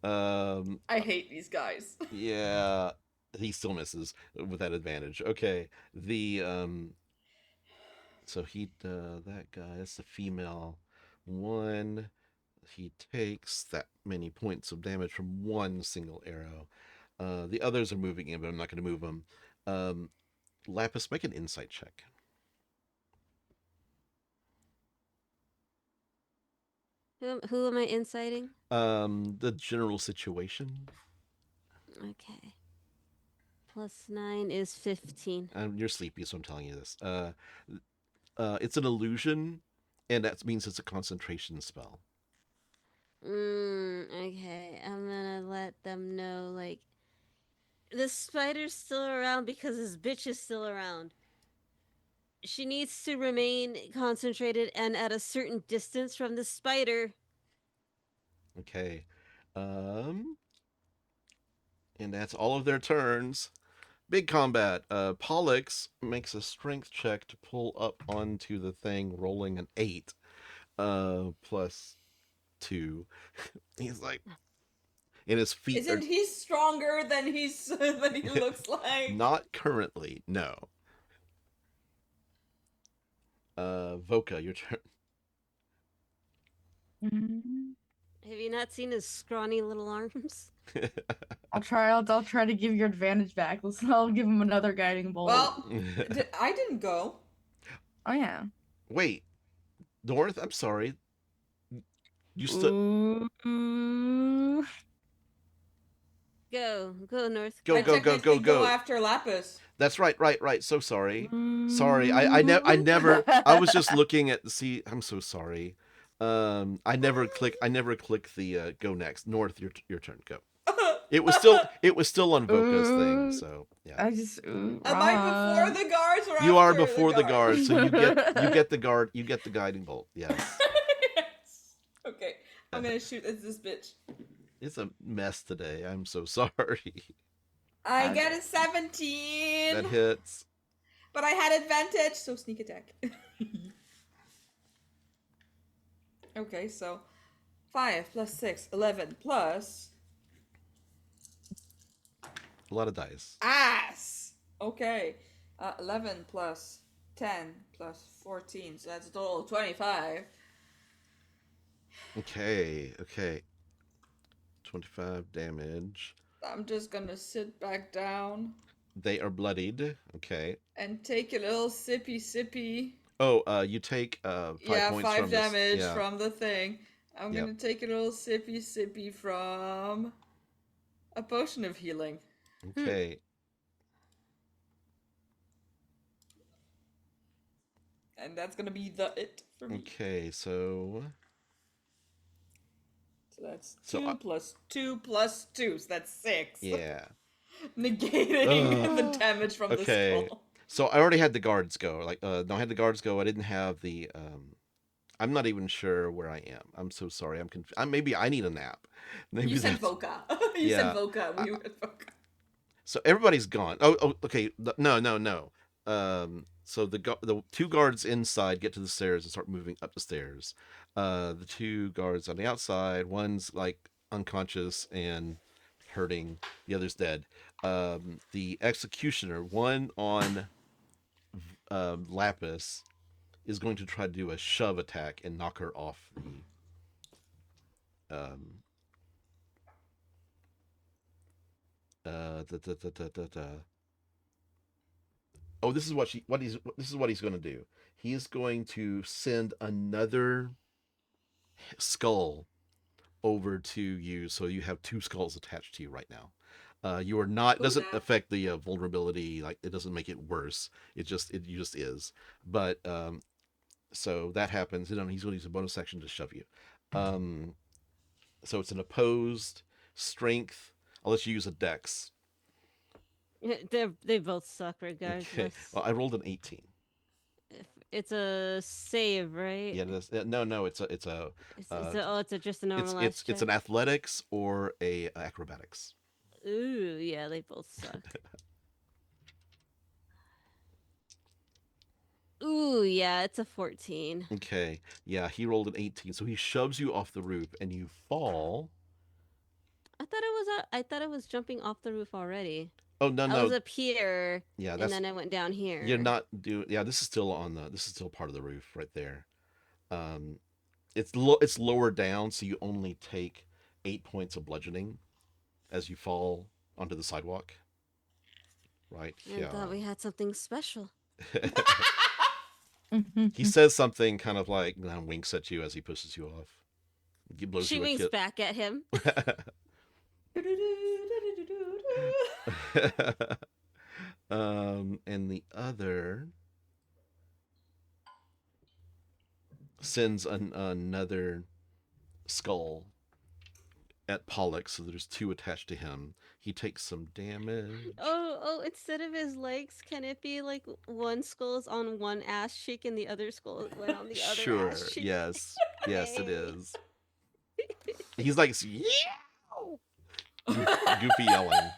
I hate these guys. Yeah, he still misses with that advantage. Okay, so that guy, that's the female one. He takes that many points of damage from one single arrow. The others are moving in, but I'm not going to move them. Lapis, make an insight check. Who am I inciting? The general situation. Okay. Plus 9 is 15. You're sleepy, so I'm telling you this. It's an illusion, and that means it's a concentration spell. Okay. I'm gonna let them know, like, the spider's still around because this bitch is still around. She needs to remain concentrated and at a certain distance from the spider. Okay. And that's all of their turns. Big combat. Pollux makes a strength check to pull up onto the thing, rolling an 8. Plus 2. He's like, and his feet Isn't he stronger than than he looks like? Not currently, no. Voka, your turn. Have you not seen his scrawny little arms? I'll try to give your advantage back. I'll give him another guiding bolt. Well, I didn't go. Oh yeah. Wait, North, I'm sorry. You still Go North. go I go technically go after Lapis. That's right. So sorry. Sorry. I never I was just looking at see, I'm so sorry. I never click the go next. North, your turn. Go. It was still on Voka's thing, so yeah. I just Am I before the guards or You are after before the guards, so you get the guiding bolt. Yes. Yes. Okay, I'm gonna shoot at this bitch. It's a mess today. I'm so sorry. I get a 17. That hits. But I had advantage, so sneak attack. Okay, so 5 plus 6, 11 plus A lot of dice. ass. Okay, 11 plus 10 plus 14, so that's a total of 25. Okay. 25 damage. I'm just gonna sit back down They are bloodied. Okay. and take a little sippy. Oh, you take 5 points 5 from damage this. Yeah. from the thing. I'm Yep. gonna take a little sippy from a potion of healing. Okay. And that's gonna be it for me. Okay, so So that's So, 2 plus 2 plus 2, so that's 6. yeah. Negating the damage from the Okay. skull. So I already had the guards go. No, I had the guards go. I didn't have the. I'm not even sure where I am. I'm so sorry. I'm confused. Maybe I need a nap. Maybe You said that's. Voka. You Yeah. said Voka. We were at Voka. So everybody's gone. Oh, okay. No. So the two guards inside get to the stairs and start moving up the stairs. The two guards on the outside, one's like unconscious and hurting, the other's dead. The executioner, one on Laphus, is going to try to do a shove attack and knock her off the uh da, da, da, da, da, da. Oh, this is what he's going to do. He is going to send another skull over to you, so you have two skulls attached to you right now. You are not doesn't affect the vulnerability, like it doesn't make it worse. It just is. But so that happens. He's going to use a bonus action to shove you. So it's an opposed strength. I'll let you use a dex. They both suck regardless. Okay. Well, I rolled an 18. It's a save, right? Yeah, it is. No, it's a It's just a normal it's an athletics or a acrobatics. Ooh, yeah, they both suck. Ooh, yeah, it's a 14. Okay. Yeah, he rolled an 18, so he shoves you off the roof and you fall. I thought it was jumping off the roof already. Oh, no. I was up here. Yeah, and then I went down here. You're not doing. Yeah, this is still part of the roof right there. It's lower down, so you only take 8 points of bludgeoning as you fall onto the sidewalk. Right. I thought we had something special. He says something kind of like winks at you as he pushes you off. He blows she you a winks kiss. back at him. And the other sends another skull at Pollux, so there's two attached to him. He takes some damage. Oh, instead of his legs, can it be like one skull is on one ass cheek and the other skull went on the other ass cheek? Yes, it is. He's like, goofy yelling.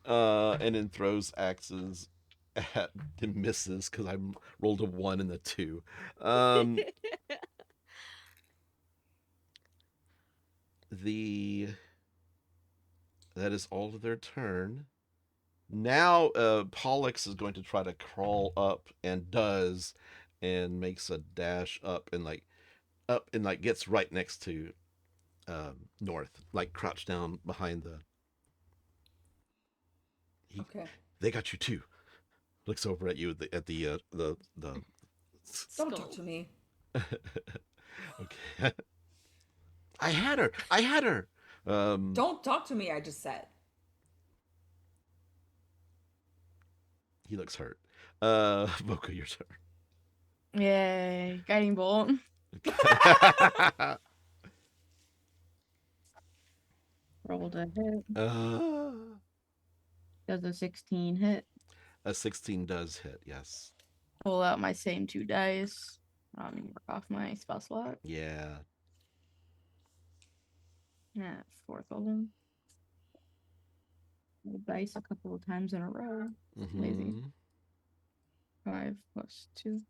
And then throws axes at and misses because I rolled a 1 and a 2. That is all of their turn. Now Pollux is going to try to crawl up and does, and makes a dash up and gets right next to North, like crouched down behind the. Okay. They got you too. Looks over at you at the. Don't talk to me. Okay. I had her. Don't talk to me, I just said. He looks hurt. Voka, your turn. Yay. Guiding bolt. Rolled a hit. Does a 16 hit? A 16 does hit, yes. Pull out my same 2 dice. Work off my spell slot. Yeah. Yeah, 4th golden. Roll dice a couple of times in a row. Lazy. 5 plus 2.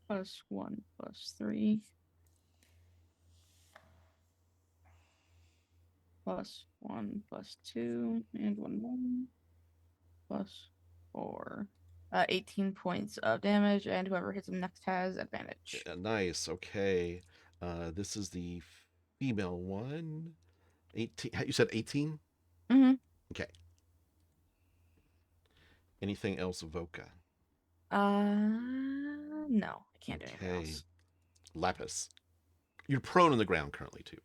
Plus 1 plus 3. Plus 1 plus 2. And 1 more. Plus 4. 18 points of damage, and whoever hits him next has advantage. Nice. Okay. This is the female one. 18. You said 18? Mm-hmm. Okay. Anything else, Voka? No. I can't do anything Okay. else. Laphus. You're prone on the ground currently, too.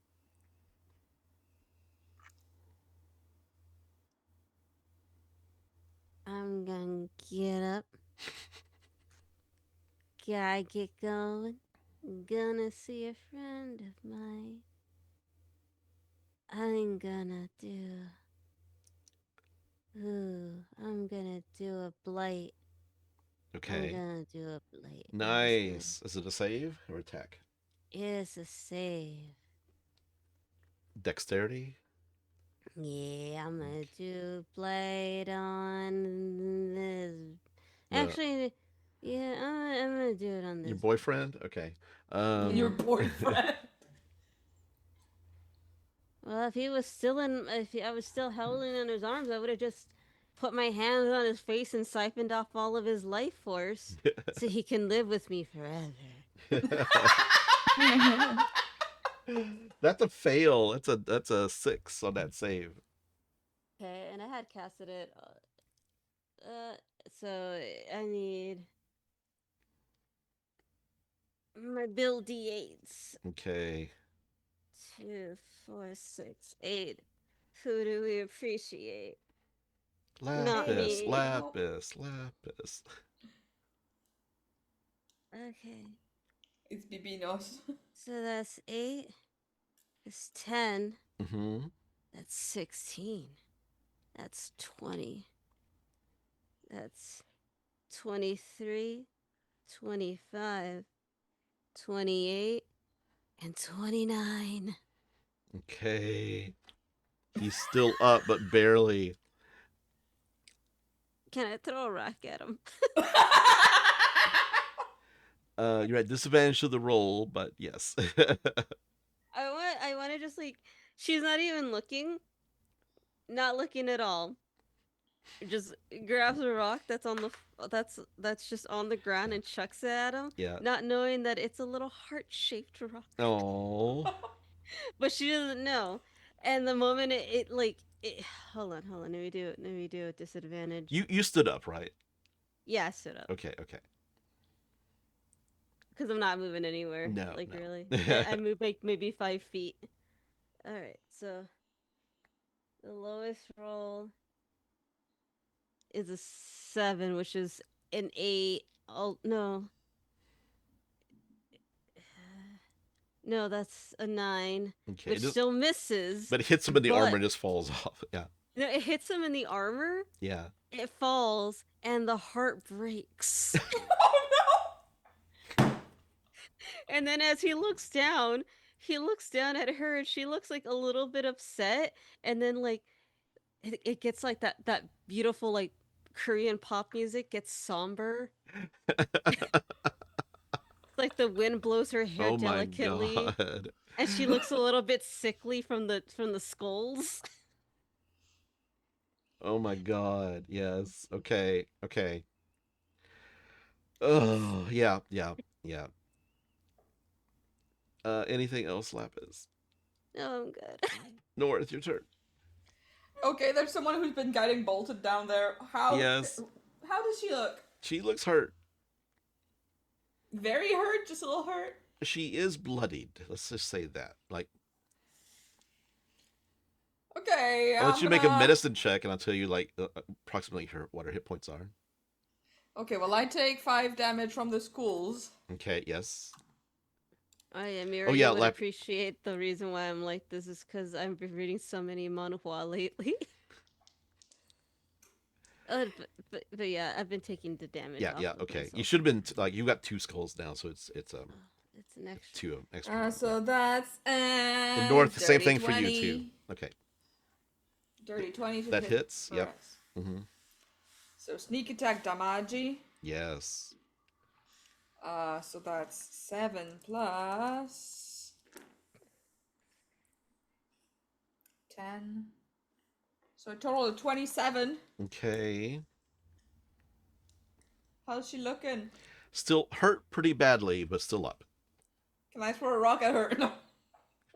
I'm gonna get up. Gotta get going. Gonna see a friend of mine. I'm gonna do. Ooh, I'm gonna do a blight. I'm Okay. gonna do a blight. Nice. Is it a save or attack? It's a save. Dexterity? Yeah, I'm gonna do blight on this. The- Actually, yeah, I'm gonna do it on Your this. boyfriend? Okay. Your boyfriend. Well, if he was still I was still holding in his arms, I would have just put my hands on his face and siphoned off all of his life force, so he can live with me forever. That's a fail. That's a 6 on that save. Okay, and I had casted it. So I need my build d8s. Okay. 2, 4, 6, 8. Who do we appreciate? Not Lapis, me. lapis, lapis. Okay, It's Bibinos. so that's 8. That's 10. Mm-hmm. That's 16. That's 20. That's 23, 25, 28, and 29. Okay. He's still up, but barely. Can I throw a rock at him? You're at disadvantage to the roll, but yes. I want to just like, she's not even looking, not looking at all. Just grabs a rock that's on the that's just on the ground and chucks it at him, Yeah. not knowing that it's a little heart-shaped rock. Oh. But she doesn't know. And the moment hold on, let me do it at disadvantage. You stood up, right? Yeah, I stood up. Okay. Because I'm not moving anywhere. No, Like no. really. I move like maybe 5 feet. Alright, so the lowest roll is a 7, which is an 8. Oh no. No, that's a 9. Okay. Which still misses. But it hits him in the armor but- and just falls off. Yeah. No, it hits him in the armor. Yeah. It falls and the heart breaks. Oh And then as he looks down at her and she looks like a little bit upset. And then like it gets like that beautiful like Korean pop music gets somber. Like the wind blows her hair Oh my delicately. god. And she looks a little bit sickly from the skulls. Oh my god. Yes. Okay. Oh, yeah. Anything else, Lapis? No, I'm good. Nor, it's your turn. no. Okay, there's someone who's been getting bolted down there. How? Yes. How does she look? She looks hurt. Very hurt, just a little hurt. She is bloodied. Let's just say that. Like, Okay, I'll let I'm you make a gonna- medicine check, and I'll tell you like approximately what her hit points are. Okay, well I take 5 damage from the schools. Okay. Yes. Oh yeah, Mira, Oh, yeah, you would appreciate the reason why I'm like this is because I've been reading so many manhwa lately. But yeah, I've been taking the damage. Yeah. off of Okay. You myself. should have been like you got 2 skulls now, so it's It's an extra. 2 extra. So that's The north, same dirty thing for 20. you too. Okay. Dirty 20 to That hit hits. for Yep. us. Mm-hmm. So sneak attack damage. Yes. So that's 7 plus 10. So a total of 27. Okay. How's she looking? Still hurt pretty badly, but still up. Can I throw a rock at her? No.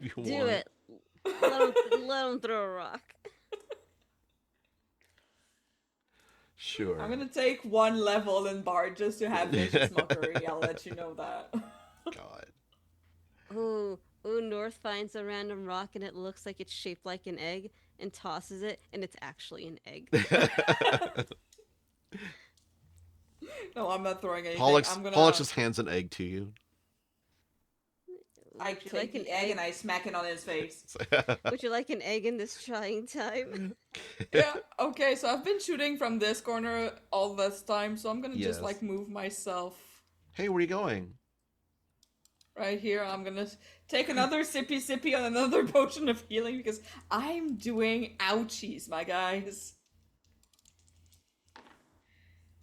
If you Do want. it. Let him throw a rock. Sure. I'm gonna take 1 level in Bard just to have vicious mockery. I'll let you know that. God. Ooh, North finds a random rock and it looks like it's shaped like an egg and tosses it, and it's actually an egg. No, I'm not throwing anything. Pollux, I'm gonna. Pollux just hands an egg to you. I Would you take like an the egg egg? and I smack it on his face. Would you like an egg in this trying time? Yeah, okay, so I've been shooting from this corner all this time, so I'm gonna just Yes. like move myself Hey, where are you going? right here. I'm gonna take another sippy on another potion of healing because I'm doing ouchies, my guys.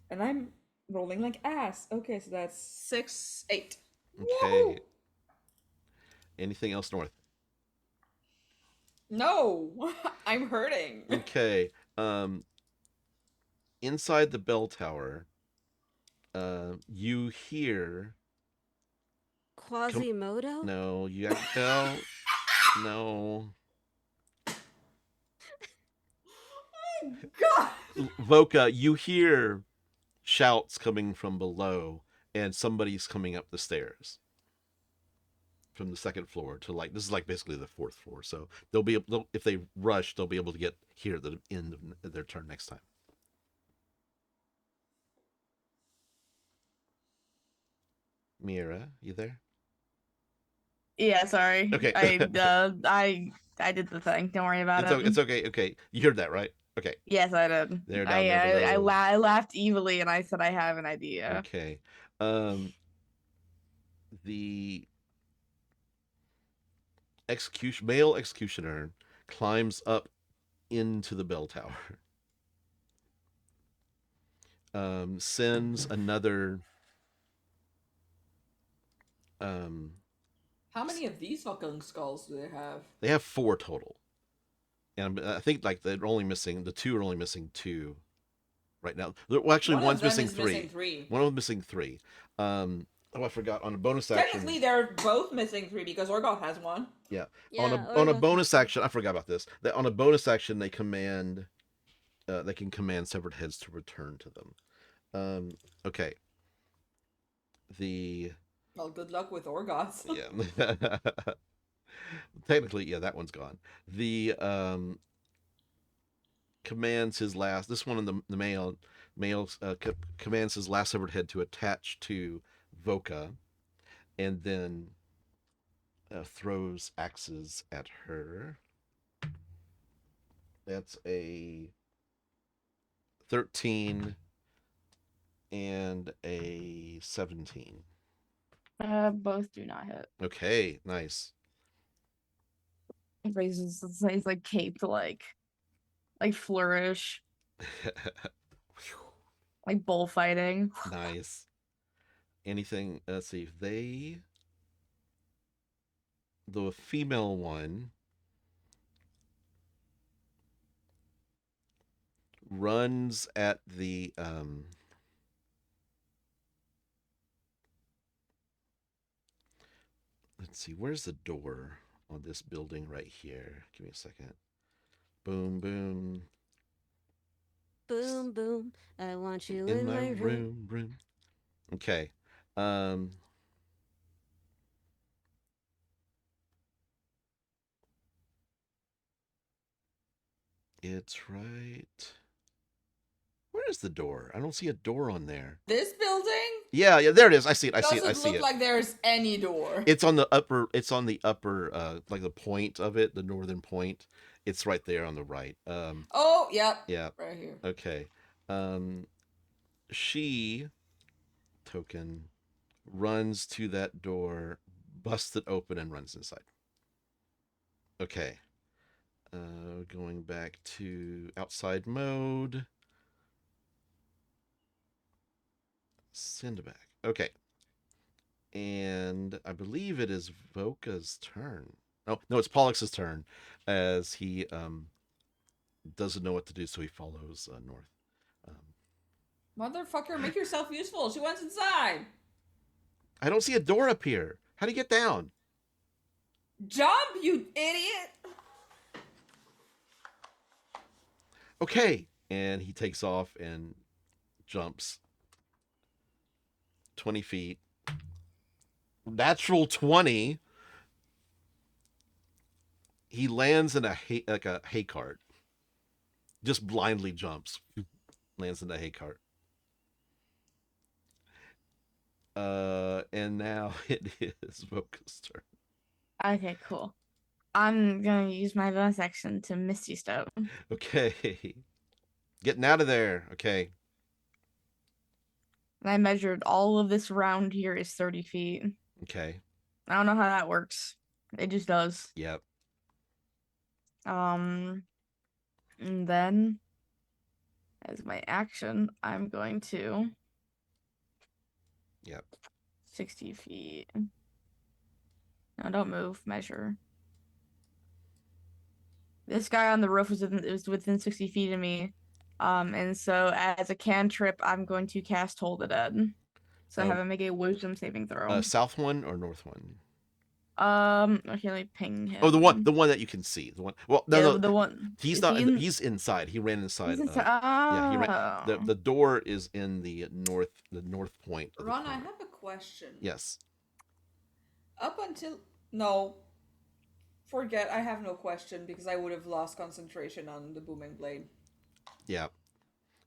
And I'm rolling like ass. Okay, so that's 6, 8. Okay. Woohoo! Anything else north? No, I'm hurting. Okay. Inside the bell tower, you hear. Quasimodo? No, no. God. Voka, you hear shouts coming from below, and somebody's coming up the stairs from the second floor to this is like basically the fourth floor. So if they rush, they'll be able to get here at the end of their turn next time. Mira, you there? Yeah, sorry. Okay. I did the thing. Don't worry about it. It's okay. Okay, you heard that, right? Okay. Yes, I did. They're down there below. I laughed evilly and I said I have an idea. Okay. The male executioner climbs up into the bell tower. Sends another. How many of these fucking skulls do they have? They have 4 total, and I think like the 2 are only missing 2 right now. Well, actually, One of one's them missing is 3. missing 3. One of them missing 3. I forgot on a bonus action. Technically, they're both missing 3 because Orgoth has 1. Yeah. Yeah, On a Orgoth bonus has action, I forgot about this. That on a bonus action, they can command severed heads to return to them. Okay. Well, good luck with Orgoth. Yeah. Technically, yeah, that one's gone. The commands his last. This one in the male commands his last severed head to attach to Voka, and then throws axes at her. That's a 13 and a 17. Both do not hit. Okay, nice. He raises his like cape to like flourish, like bullfighting. Nice. Anything? Let's see. The female one runs at the let's see, where's the door on this building right here? Give me a second. Boom, boom. Boom, boom. I want you In in my my room. room. Okay. It's right. Where is the door? I don't see a door on there. This building Yeah, there it is. I see it. I see doesn't look it. like there's any door. It's on the upper. Like the point of it, the northern point. It's right there on the right. Oh, yep. Yeah. Right here. Okay. She token runs to that door, busts it open, and runs inside. Okay. Going back to outside mode. Send back. Okay. And I believe it is Voka's turn. Oh, no, it's Pollux's turn as he doesn't know what to do, so he follows north. Motherfucker, make yourself useful. She went inside. I don't see a door up here. How do you get down? Jump, you idiot. Okay. And he takes off and jumps 20 feet. Natural 20. He lands in a hay cart. Just blindly jumps. Lands in a hay cart. And now it is Voka's turn. Okay, cool. I'm gonna use my bonus action to Misty Step. Okay. Getting out of there. Okay. And I measured all of this round here is 30 feet. Okay. I don't know how that works. It just does. Yep. And then as my action, I'm going to Yep. 60 feet. No, don't move. Measure. This guy on the roof was within 60 feet of me. And so as a cantrip, I'm going to cast Toll the Dead. So I have him make a wisdom saving throw. South one or north one? Okay, let me ping him. Oh, the one that you can see. The one. Well, no, Yeah, no. the one. He's Is not. he in- He's inside. He ran inside. He's inside. Yeah, he ran. Oh. The door is in the north point. Of the Ron, I corner. have a question. Yes. Up until no, forget. I have no question because I would have lost concentration on the booming blade. Yeah.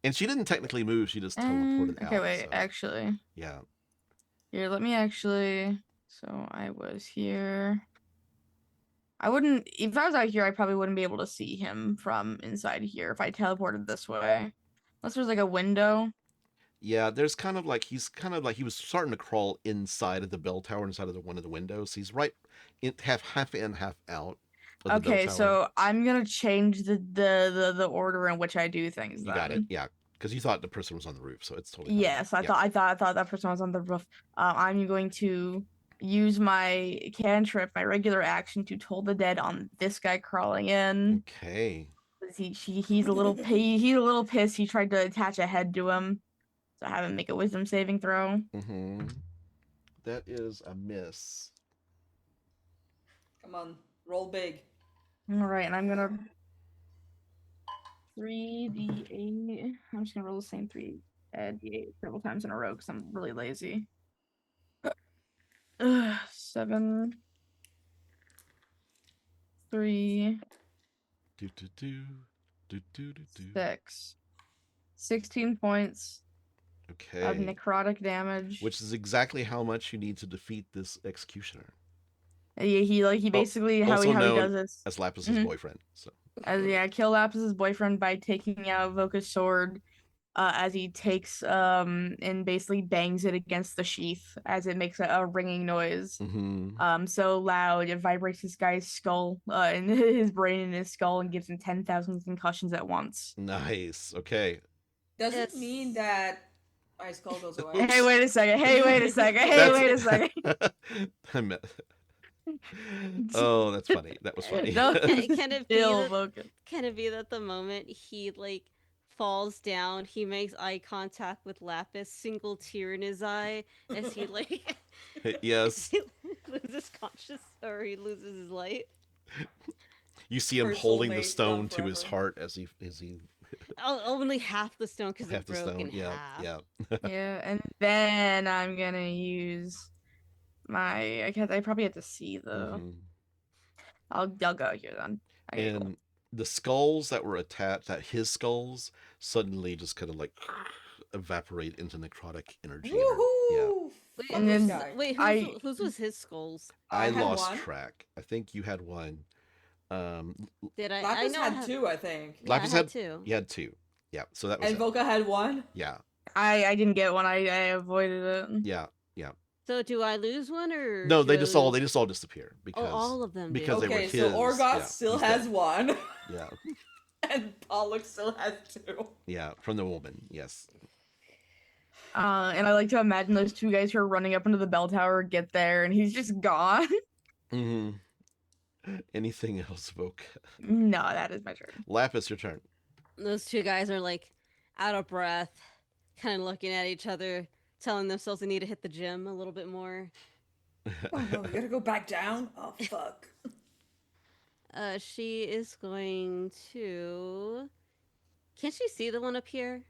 And she didn't technically move. She just teleported out. Okay, wait. So, Actually, yeah. here. Let me actually. So I was here. I wouldn't. If I was out here, I probably wouldn't be able to see him from inside here if I teleported this way. Unless there's like a window. Yeah, there's kind of like he was starting to crawl inside of the bell tower, inside of one of the windows. He's right in half in, half out. Of the bell Okay, tower. so I'm gonna change the order in which I do things. You got it, yeah, because you thought the person was on the roof, so it's totally fine. Yes, I thought that person was on the roof. I'm going to use my cantrip, my regular action, to Toll the Dead on this guy crawling in. Okay. He's a little pissed. He tried to attach a head to him, so I have him make a wisdom saving throw. Mm-hmm. That is a miss. Come on, roll big. All right, and I'm gonna 3d8. I'm just gonna roll the same 3d8 several times in a row because I'm really lazy. 7, 3, Do do do do do do do. 6, 16 points Okay. of necrotic damage. Which is exactly how much you need to defeat this executioner. Yeah, he basically how he does this as Laphus's boyfriend. So. Kill Laphus's boyfriend by taking out Voka's sword. As he takes and basically bangs it against the sheath as it makes a ringing noise. Mm-hmm. So loud it vibrates this guy's skull, and his brain in his skull, and gives him 10,000 concussions at once. Nice. Okay. Does it mean that my skull goes away? Oops. Hey, wait a second. I meant. Oh, that's funny. That was funny. No, Can it be Still, that, Voka. can it be that the moment he falls down, he makes eye contact with Laphus, single tear in his eye, as he Yes. he loses conscious, or he loses his light. You see him Her holding the soulmate stone gone to his forever. heart as he Only half the stone because half it the broke stone. in Yeah, half. yeah. Yeah, and then I'm gonna use I probably have to see the. Mhm. I'll go here then. Okay, And cool. the skulls that were attached, his skulls, suddenly just kind of evaporate into necrotic energy. Woohoo! Wait, Fuck and this then guy. whose was his skulls? I had lost one. track. I think you had one. Did I? Laphus I know had two, I think. Yeah, I Laphus had two. You had two. Yeah, so that was And it. Voka had one. Yeah, I didn't get one. I avoided it. yeah. So do I lose one or? No, do they I just all disappear because all of them did. because they were Okay, his. so Orgoth yeah, still he's has dead. one. Yeah, And Pollock still has two. yeah, from the woman. Yes. And I like to imagine those two guys who are running up into the bell tower get there, and he's just gone. Mm-hmm. Anything else, Voka? No, that is my turn. Laphus, your turn. Those two guys are out of breath, kind of looking at each other, telling themselves they need to hit the gym a little bit more. Oh no, we gotta go back down? Oh fuck. She is going to. Can she see the one up here?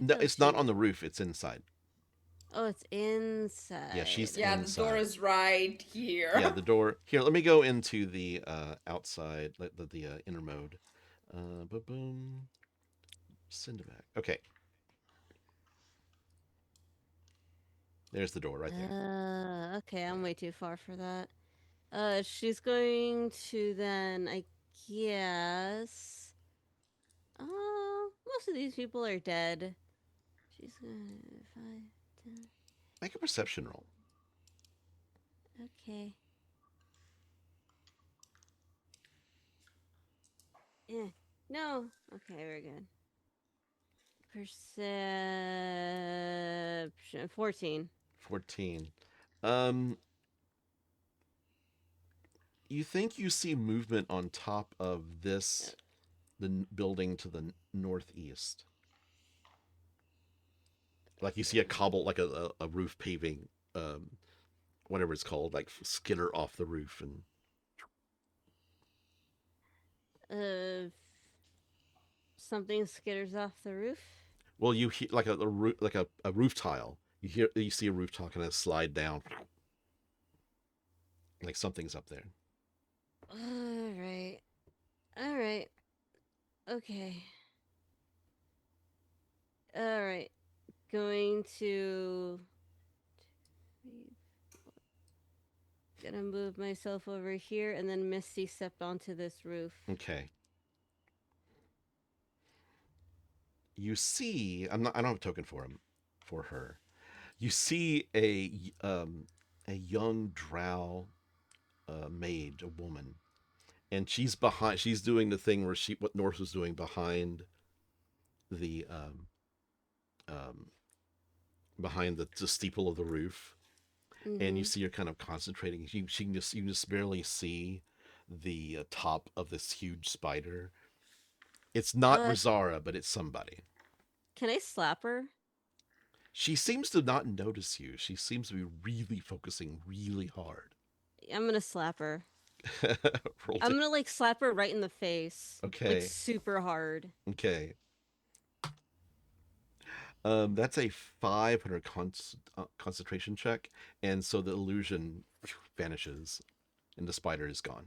No, Oh, it's not shoot. on the roof. It's inside. Oh, it's inside. Yeah, she's Yeah, the door inside. is right here. Yeah, the door. Here, let me go into the outside, like the inner mode. Boom. Send it back. Okay. There's the door right there. Okay, I'm way too far for that. She's going to then, I guess. Most of these people are dead. She's gonna 5, 10. Make a perception roll. Okay. Yeah. No. Okay, very good. Perception 14. 14. You think you see movement on top of this, the building to the northeast. Like you see a cobble, like a roof paving, whatever it's called, like skitter off the roof, and Something skitters off the roof. well, you hear like a roof tile. You see a roof tile kind of slide down, like something's up there. All right. All right. Okay. All right. Going to. Gonna move myself over here and then Misty stepped onto this roof. Okay. You see, I don't have a token for her. You see a young drow maid, a woman, and she's behind. She's doing the thing where what North was doing behind the behind the steeple of the roof, and you see her kind of concentrating. You can just barely see the top of this huge spider. It's not Rizara, but it's somebody. Can I slap her? She seems to not notice you. She seems to be really focusing really hard. I'm gonna slap her. Roll I'm gonna like slap her right in the face. Okay. Like super hard. Okay. That's a 500 concentration check, and so the illusion vanishes, and the spider is gone.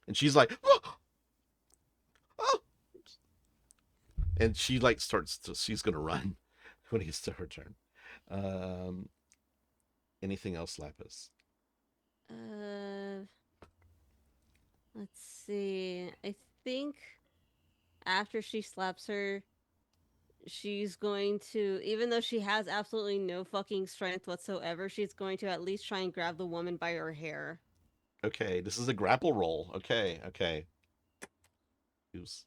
And she's like, oh! Oh! And she like she's gonna run when it gets to her turn. Anything else, Laphus? Let's see. I think after she slaps her, she's going to, even though she has absolutely no fucking strength whatsoever, she's going to at least try and grab the woman by her hair. Okay, this is a grapple roll. Okay. Use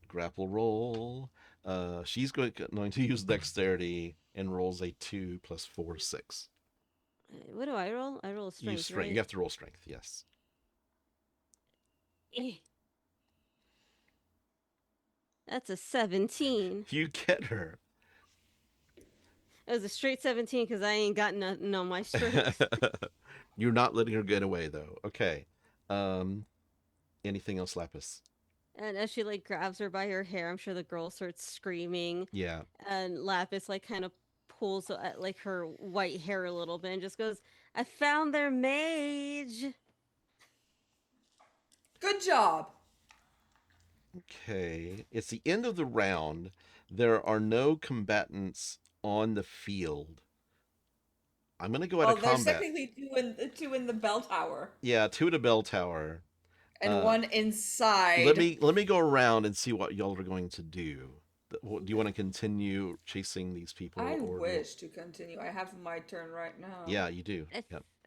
grapple roll. She's going to use dexterity and rolls a 2 plus 4, 6. What do I roll? I roll strength, right? You have to roll strength, yes. That's a 17. You get her. It was a straight 17 because I ain't got nothing on my strength. You're not letting her get away, though. Okay. Anything else, Laphus? And as she like grabs her by her hair, I'm sure the girl starts screaming. Yeah. And Laphus like kind of pulls at like her white hair a little bit and just goes, "I found their mage." Good job. Okay. It's the end of the round. There are no combatants on the field. I'm gonna go out of combat. There's technically two in the bell tower. Yeah, 2 at a bell tower. And one inside. Let me go around and see what y'all are going to do. Do you want to continue chasing these people? I wish to continue. I have my turn right now. Yeah, you do.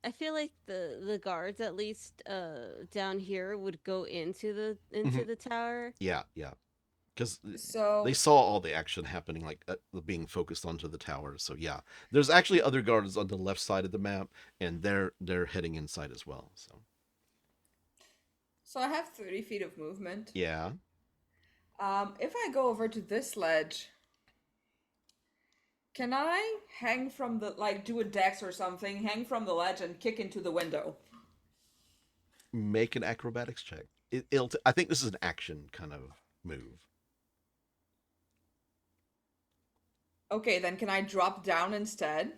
I feel like the guards at least down here would go into the tower. Yeah. Because So they saw all the action happening, like being focused onto the tower. So yeah, there's actually other guards on the left side of the map, and they're heading inside as well. So I have 30 feet of movement. Yeah. If I go over to this ledge, can I hang from the, like, do a dex or something, hang from the ledge and kick into the window? Make an acrobatics check. I think this is an action kind of move. Okay, then can I drop down instead?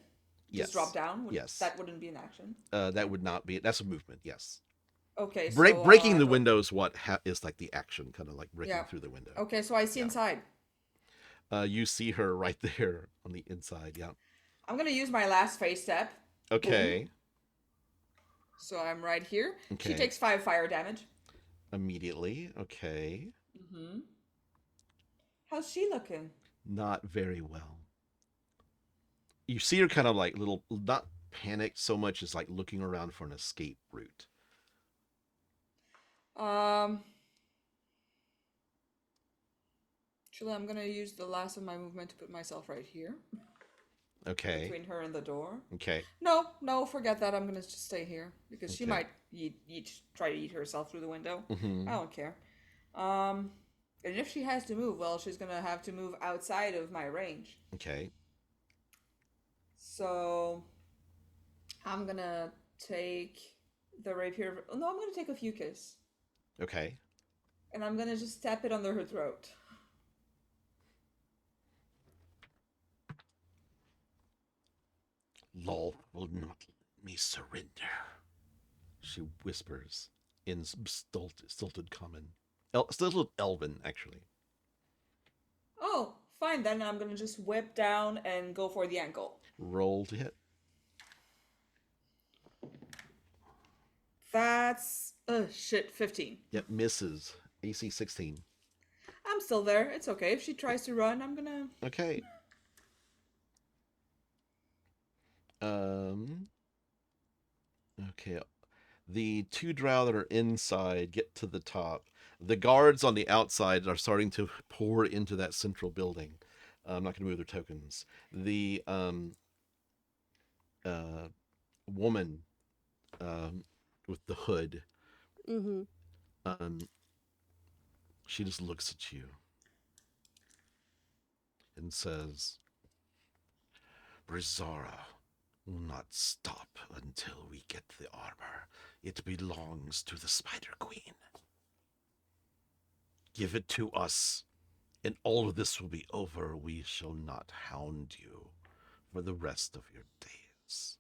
Just drop Yes. down? Yes. That wouldn't be an action. That would not be. That's a movement. Yes. Okay, so Breaking the window is what is like the action, kind of like breaking yeah. through the window. Okay, so I see Yeah. inside. You see her right there on the inside. Yeah. I'm gonna use my last phase step. Okay. Boom. So I'm right here. Okay. She takes 5 fire damage. Immediately. Okay. Mm-hmm. How's she looking? Not very well. You see her kind of like little, not panicked so much as like looking around for an escape route. Actually, I'm gonna use the last of my movement to put myself right here. Okay. Between her and the door. Okay. No, forget that. I'm gonna just stay here because she Okay. might try to eat herself through the window. Mm-hmm. I don't care. And if she has to move, well, she's gonna have to move outside of my range. Okay. So I'm gonna take the rapier. No, I'm gonna take a few kiss. Okay. And I'm gonna just tap it under her throat. Lolth will not let me surrender, she whispers in stilted common. Stilted elven, actually. Oh, fine then. I'm gonna just whip down and go for the ankle. Roll to hit. That's 15. Yep, misses. AC 16. I'm still there. It's okay. If she tries to run, I'm gonna. Okay. Okay. The 2 drow that are inside get to the top. The guards on the outside are starting to pour into that central building. I'm not going to move their tokens. The woman with the hood, she just looks at you and says, Brizara will not stop until we get the armor. It belongs to the Spider Queen. Give it to us, and all of this will be over. We shall not hound you for the rest of your days.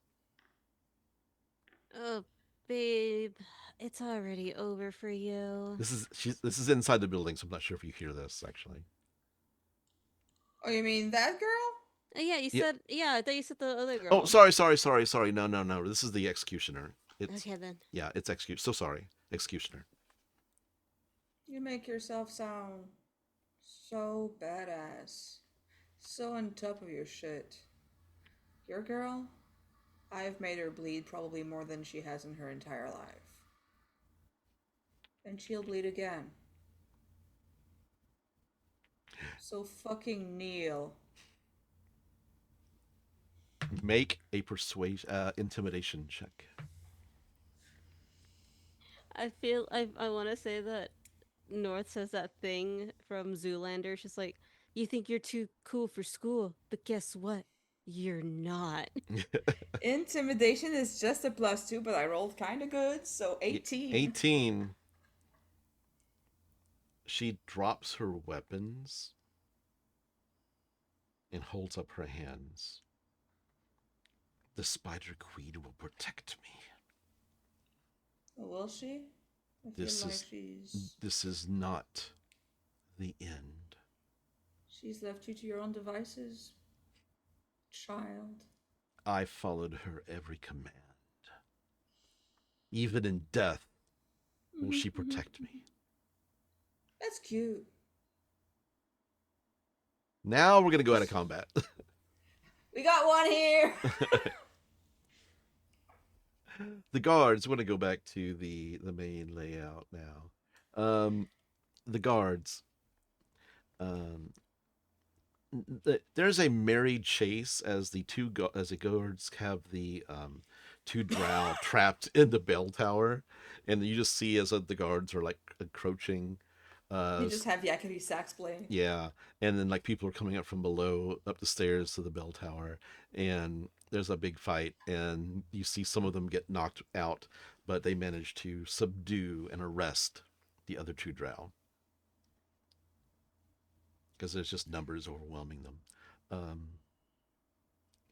Oh, babe, it's already over for you. This is inside the building, so I'm not sure if you hear this actually. Oh, you mean that girl? Yeah, you Yeah. said. Yeah, I thought you said the other girl. Oh, sorry. No. This is the executioner. It's Okay then. yeah, it's executioner. So sorry, executioner. You make yourself sound so badass. So on top of your shit. Your girl? I've made her bleed probably more than she has in her entire life. And she'll bleed again. So fucking kneel. Make a intimidation check. I feel I want to say that North says that thing from Zoolander. She's like, you think you're too cool for school, but guess what? You're not. Intimidation is just a +2, but I rolled kind of good, so 18. 18. She drops her weapons and holds up her hands. The Spider Queen will protect me. Will she? I feel This is not the end. She's left you to your own devices, child. I followed her every command. Even in death, will she protect me? That's cute. Now we're gonna go out of combat. We got one here. The guards. Want to go back to the main layout now. The guards. There's a merry chase as the guards have the 2 drow trapped in the bell tower, and you just see as the guards are like encroaching. You just have yakety sax playing. Yeah, and then like people are coming up from below up the stairs to the bell tower, and there's a big fight, and you see some of them get knocked out, but they manage to subdue and arrest the other 2 drow because there's just numbers overwhelming them.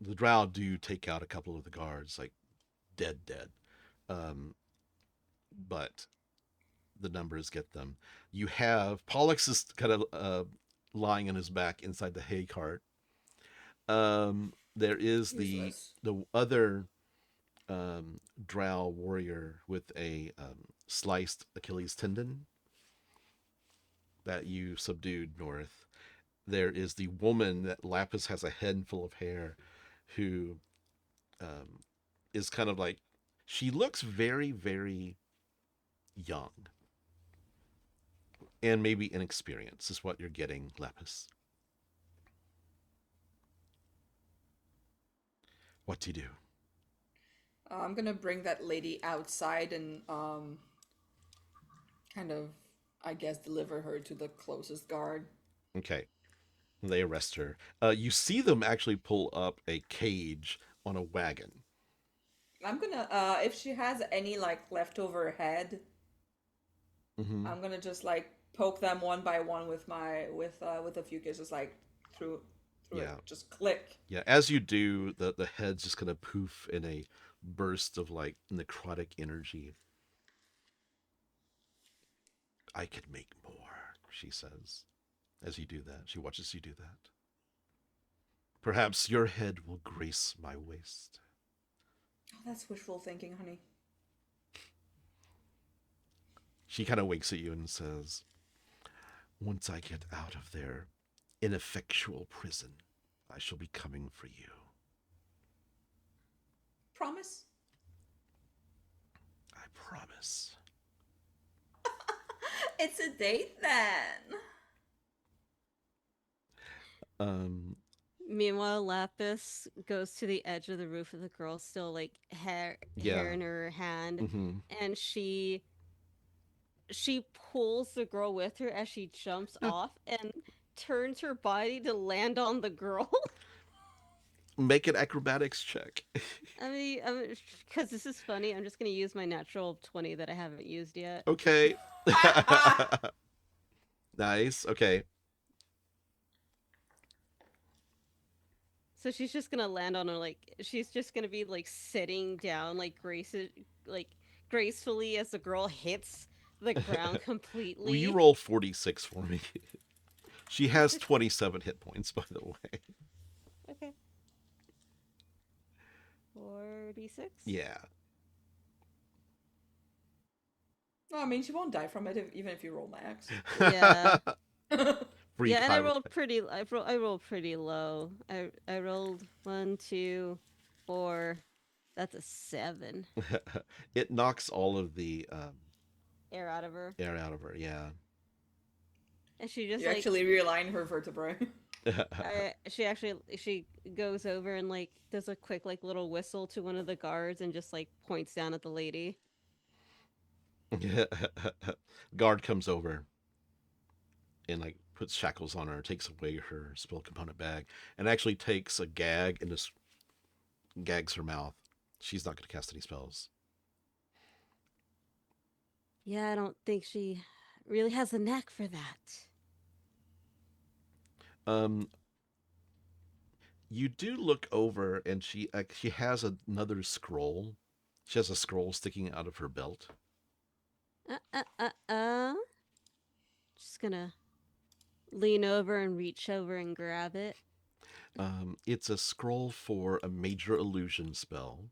The drow do take out a couple of the guards, like dead. Um, but the numbers get them. You have Pollux is kind of lying on his back inside the hay cart. There is Useless. the other drow warrior with a sliced Achilles tendon that you subdued north. There is the woman that Laphus has a head full of hair, who um, is kind of like, she looks very, very young and maybe inexperienced, is what you're getting, Laphus. What do you do? I'm gonna bring that lady outside and kind of, I guess, deliver her to the closest guard. Okay, they arrest her. You see them actually pull up a cage on a wagon. I'm gonna, if she has any like leftover head, Mm-hmm. I'm gonna just like poke them one by one with my with a few kisses, like through Yeah. it, just click. Yeah, as you do, the head's just kind of poof in a burst of like necrotic energy. I could make more, she says. As you do that, she watches you do that. Perhaps your head will grace my waist. Oh, that's wishful thinking, honey. She kind of winks at you and says, once I get out of their ineffectual prison, I shall be coming for you. Promise? I promise. It's a date then. Meanwhile, Lapis goes to the edge of the roof of the girl, still like hair Yeah. in her hand, Mm-hmm. and she pulls the girl with her as she jumps Yeah. off and turns her body to land on the girl. Make an acrobatics check. I mean, because this is funny, I'm just gonna use my natural 20 that I haven't used yet. Okay. Nice. Okay. So she's just gonna land on her, like she's just gonna be like sitting down, like gracefully as the girl hits the ground completely. Will you roll 46 for me? She has 27 hit points, by the way. Okay. 46. Yeah. No, I mean she won't die from it even if you roll max. Yeah. Free Yeah, and I time. rolled pretty. I rolled pretty low. I rolled 1, 2, 4. That's a 7. It knocks all of the Air out of her, air out of her. Yeah. and she just You like actually realign her vertebrae. she goes over and like does a quick like little whistle to one of the guards and just like points down at the lady. Guard comes over and like puts shackles on her, takes away her spell component bag, and actually takes a gag and just gags her mouth. She's not going to cast any spells. Yeah, I don't think she really has a knack for that. You do look over, and she has another scroll. She has a scroll sticking out of her belt. Just gonna lean over and reach over and grab it. It's a scroll for a major illusion spell.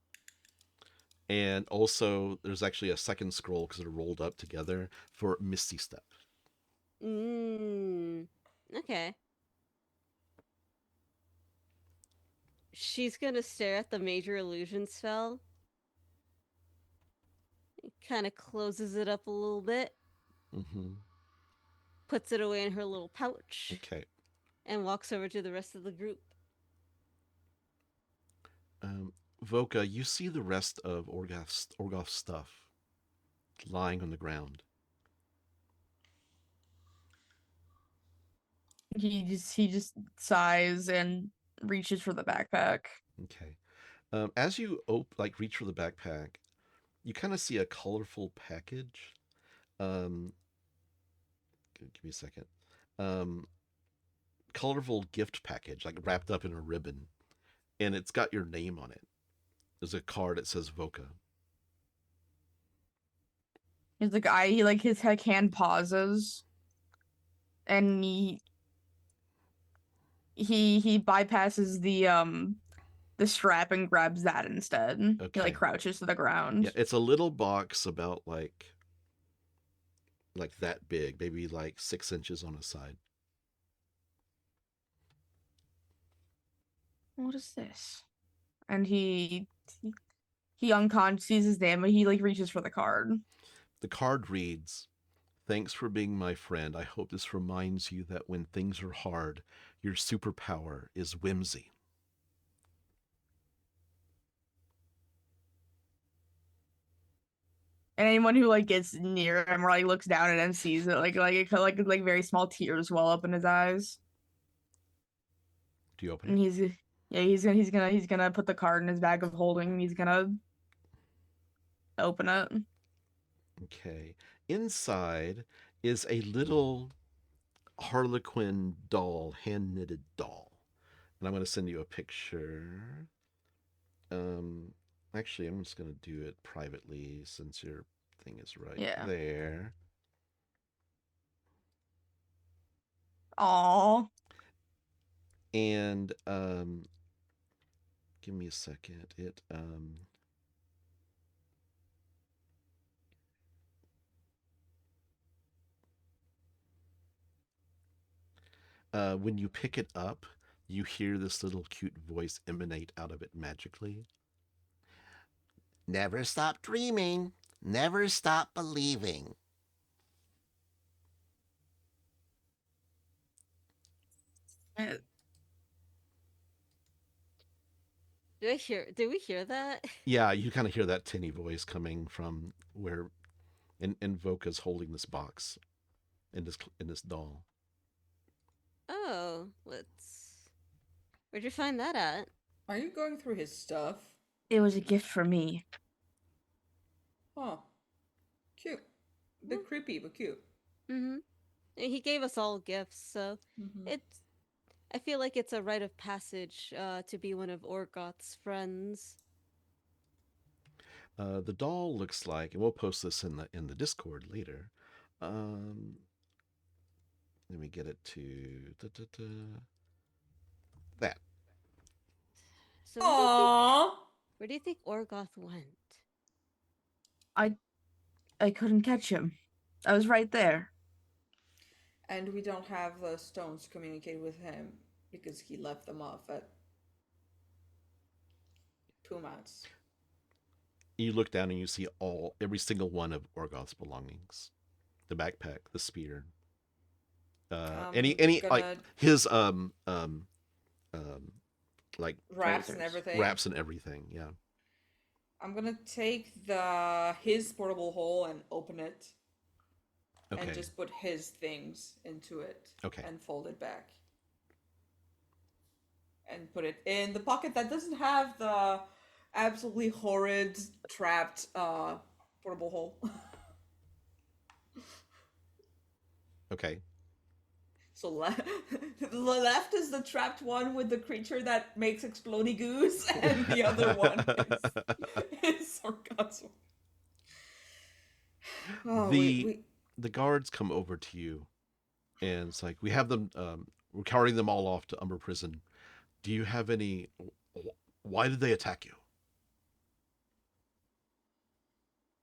And also, there's actually a second scroll because they're rolled up together for Misty Step. Okay. She's gonna stare at the major illusion spell. Kind of closes it up a little bit. Mm-hmm. Puts it away in her little pouch. Okay. And walks over to the rest of the group. Voka, you see the rest of Orgoth's stuff lying on the ground. He just sighs and reaches for the backpack. Okay. As you reach for the backpack, you kind of see a colorful package. Give me a second. Colorful gift package, like wrapped up in a ribbon. and it's got your name on it. There's a card that says Voka. He's the guy. He like his hand pauses, and he bypasses the strap and grabs that instead. He like Okay. crouches to the Yeah, ground. it's a little box about like that big, maybe like 6 inches on a side. What is this? And he unconscious sees his name, but he like reaches for the card. The card reads, "Thanks for being my friend. I hope this reminds you that when things are hard, your superpower is whimsy." And anyone who like gets near him or like looks down at him sees it, like very small tears well up in his eyes. Do you open And it? he's gonna put the card in his bag of holding. And he's gonna open it. Okay. Inside is a little Harlequin doll, hand knitted doll. And I'm going to send you a picture. Actually, I'm just going to do it privately since your thing is right there. Aww. And give me a second. When you pick it up, you hear this little cute voice emanate out of it magically. "Never stop dreaming. Never stop believing." Did we hear that? Yeah, you kind of hear that tinny voice coming from where, and Voka's holding this box in this doll. Oh, where'd you find that at? Are you going through his stuff? It was a gift for me. Oh, cute. A bit creepy, but cute. Mm-hmm. He gave us all gifts, so it's. I feel like it's a rite of passage to be one of Orgoth's friends. The doll looks like, and we'll post this in the Discord later. Let me get it to that. So Aww. where do you think Orgoth went? I couldn't catch him. I was right there. And we don't have the stones to communicate with him because he left them off at Pumat's. You look down and you see every single one of Orgoth's belongings: the backpack, the spear, like his like wraps and everything. Wraps and everything. Yeah. I'm gonna take his portable hole and open it. Okay. And just put his things into it. Okay. And fold it back. And put it in the pocket that doesn't have the absolutely horrid trapped portable hole. Okay. So the left is the trapped one with the creature that makes explodey goose, and the other one is sarcasm. Oh, the guards come over to you, and it's like, we have them. We're carrying them all off to Umber Prison. Do you have any? Why did they attack you?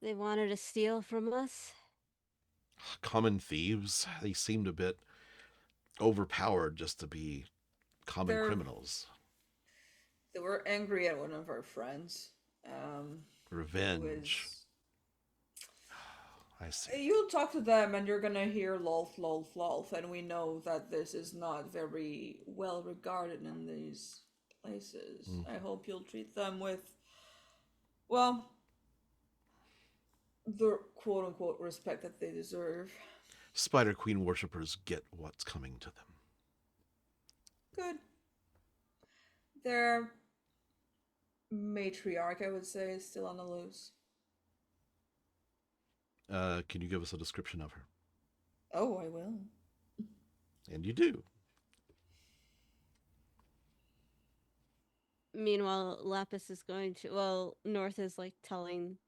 They wanted to steal from us. Common thieves. They seemed a bit overpowered just to be common criminals. They were angry at one of our friends. Revenge. I see. You'll talk to them and you're gonna hear Lolth, Lolth, Lolth, and we know that this is not very well regarded in these places. I hope you'll treat them with, well, the quote-unquote respect that they deserve. Spider Queen worshippers get what's coming to them. Good. Their matriarch, I would say, is still on the loose. Can you give us a description of her? Oh, I will. And you do. Meanwhile, Lapis is going to. Well, North is like telling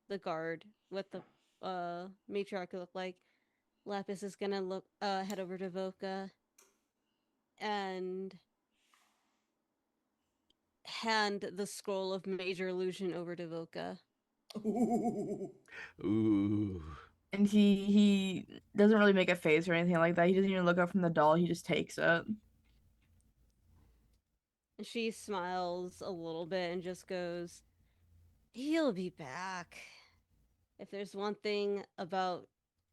the guard what the matriarch look like. Lapis is gonna head over to Voka and hand the scroll of major illusion over to Voka. Ooh. Ooh. And he doesn't really make a face or anything like that. He doesn't even look up from the doll. He just takes it. And she smiles a little bit and just goes, "He'll be back. If there's one thing about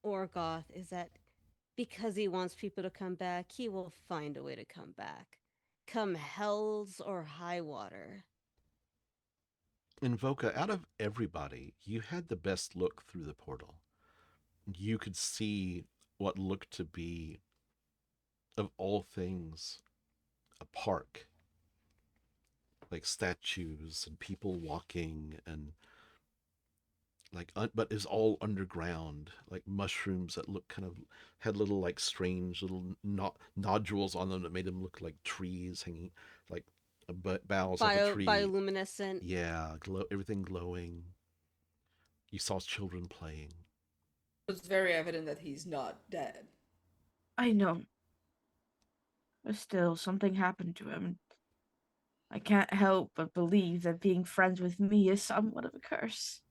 Orgoth is that because he wants people to come back, he will find a way to come back. Come hells or high water." In Voka, out of everybody, you had the best look through the portal. You could see what looked to be, of all things, a park. Like statues and people walking and like but is all underground, like mushrooms that look kind of had little like strange little nodules on them that made them look like trees hanging, like boughs of a tree. Bioluminescent. Yeah, everything glowing. You saw children playing. It's very evident that he's not dead. I know. But still, something happened to him. I can't help but believe that being friends with me is somewhat of a curse.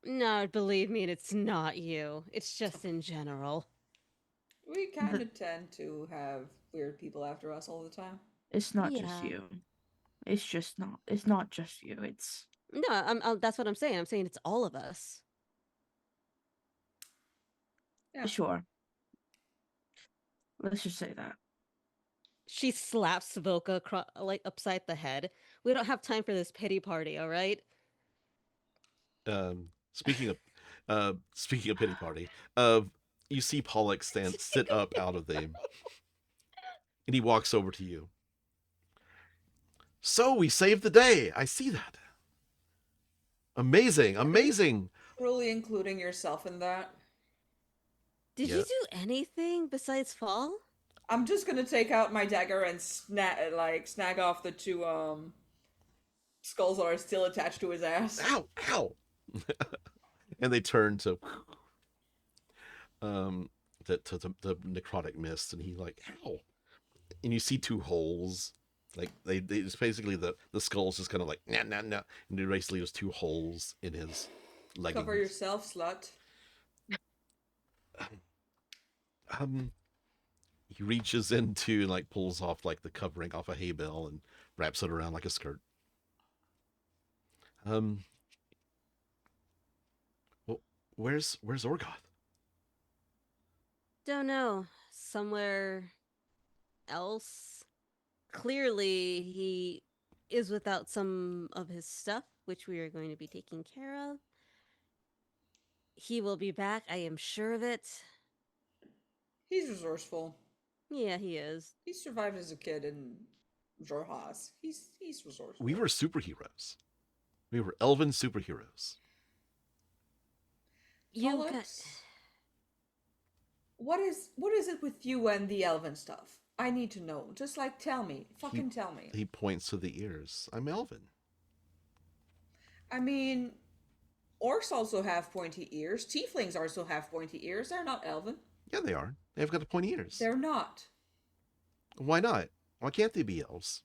No, believe me, it's not you. It's just in general. We kind The- of tend to have weird people after us all the time. It's not just Yeah. you. It's just not. It's not just you. It's No, that's what I'm saying. I'm saying it's all of us. Yeah. sure. Let's just say that. She slaps Voka like upside the head. We don't have time for this pity party, all right? Speaking of speaking of pity party, you see Pollock sit up out of them, and he walks over to you. So we saved the day. I see that. Amazing, amazing. Truly including yourself in that. Did you do anything besides fall? I'm just gonna take out my dagger and snag off the two skulls that are still attached to his ass. Ow, ow. And they turn to the necrotic mist, and he like, ow. And you see two holes. Like they it's basically the skull's just kind of like nah nah nah, and there basically there's two holes in his leggings. Cover yourself, slut. He reaches into and like pulls off like the covering off a hay bale and wraps it around like a skirt. Well, where's Orgoth? Don't know. Somewhere else. Clearly, he is without some of his stuff, which we are going to be taking care of. He will be back, I am sure of it. He's resourceful. Yeah, he is. He survived as a kid in Jorhas. He's resourceful. We were superheroes. We were elven superheroes. You Alex, what is it with you and the elven stuff? I need to know. Just like tell me. Fucking tell me. He points to the ears. I'm elven. I mean, orcs also have pointy ears. Tieflings also have pointy ears. They're not elven. Yeah, they are. They've got the pointy ears. They're not. Why not? Why can't they be elves?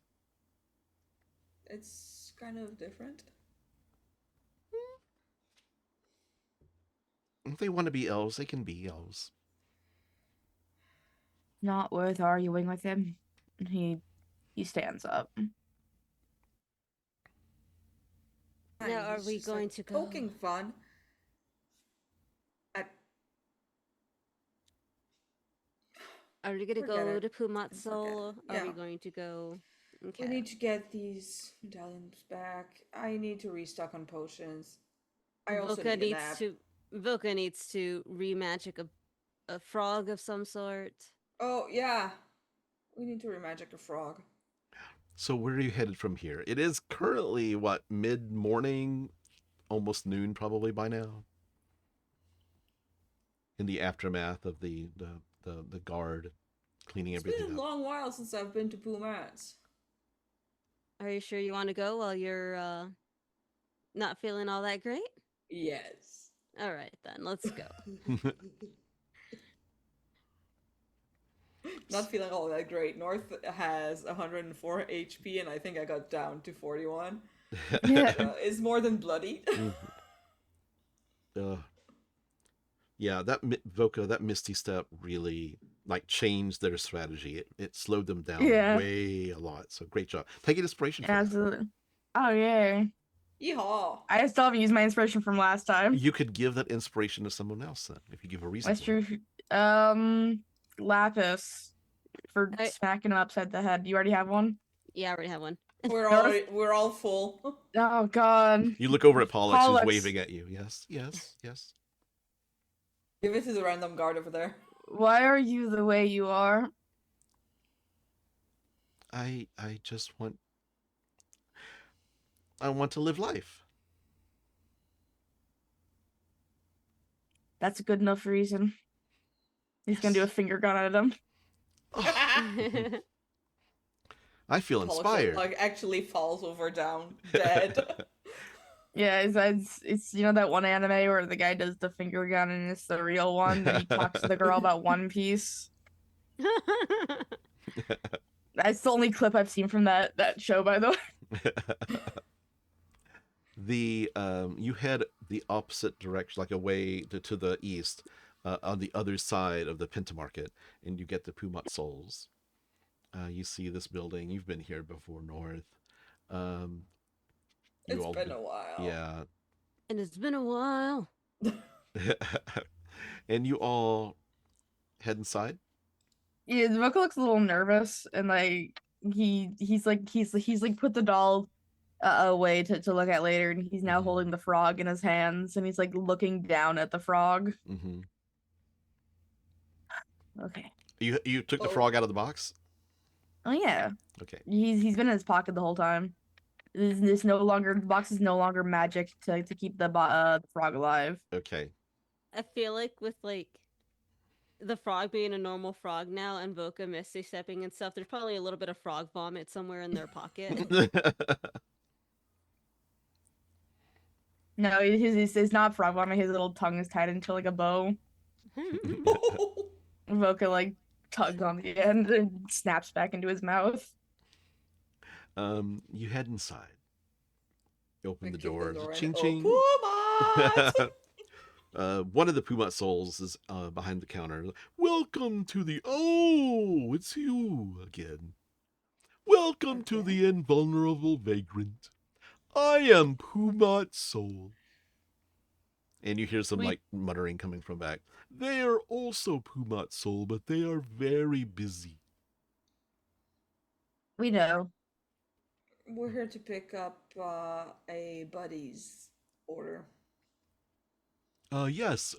It's kind of different. If they want to be elves, they can be elves. Not worth arguing with him. He stands up. Now, are He's we just, going like, to go? poking fun at. Are we going to Forget go it. to Pumatzel? Yeah. Are we going to go? Okay. We need to get these medallions back. I need to restock on potions. I also Voka need a nap. Voka needs to remagic a frog of some sort. Oh yeah, we need to remagic a frog. So where are you headed from here? It is currently what, mid-morning, almost noon probably by now. In the aftermath of the guard cleaning It's everything been a up. long while since I've been to Pumatz. Are you sure you want to go while you're not feeling all that great? Yes. All right, then, let's go. Not feeling all that great. North has 104 HP, and I think I got down to 41. Yeah. It's more than bloody. Yeah, that Voka, that Misty Step really like changed their strategy. It slowed them down Yeah. way a lot. So great job. Take inspiration from that. Absolutely. Oh yeah. Yeehaw! I still haven't used my inspiration from last time. You could give that inspiration to someone else then, if you give a reason. That's for it. true. Laphus for I- smacking him upside the head. You already have one? Yeah, I already have one. We're all full. Oh god. You look over at Pollux, who's Pollux. waving at you. Yes, yes, yes. Give it to the random guard over there. Why are you the way you are? I just want. I want to live life. That's a good enough reason. He's gonna do a finger gun at him. I feel Pollux, inspired. like actually falls over down, dead. Yeah, it's you know that one anime where the guy does the finger gun and it's the real one and he talks to the girl about One Piece. That's the only clip I've seen from that show, by the way. You head the opposite direction, like away to the east, on the other side of the Pentamarket, and you get the Pumat Souls. You see this building. You've been here before, North. It's been a while. Yeah. And it's been a while. And you all head inside. Yeah, Voka looks a little nervous and like he's like put the doll away to look at later, and he's now holding the frog in his hands and he's like looking down at the frog. Mm-hmm. Okay. You took the frog out of the box? Oh yeah. Okay. He's been in his pocket the whole time. This no longer, the box is no longer magic to keep the frog alive. Okay. I feel like with like the frog being a normal frog now and Voka misty stepping and stuff, there's probably a little bit of frog vomit somewhere in their pocket. No, it's not frog vomit. His little tongue is tied into like a bow. Voka like tugs on the end and snaps back into his mouth. You head inside. You open the Kick door. and Ching ching. Pumat! One of the Pumat souls is behind the counter. Welcome to the. Oh, it's you again. Welcome to the invulnerable vagrant. I am Pumat Soul. And you hear some like muttering coming from back. They are also Pumat Soul, but they are very busy. We know. We're here to pick up a buddy's order. Yes.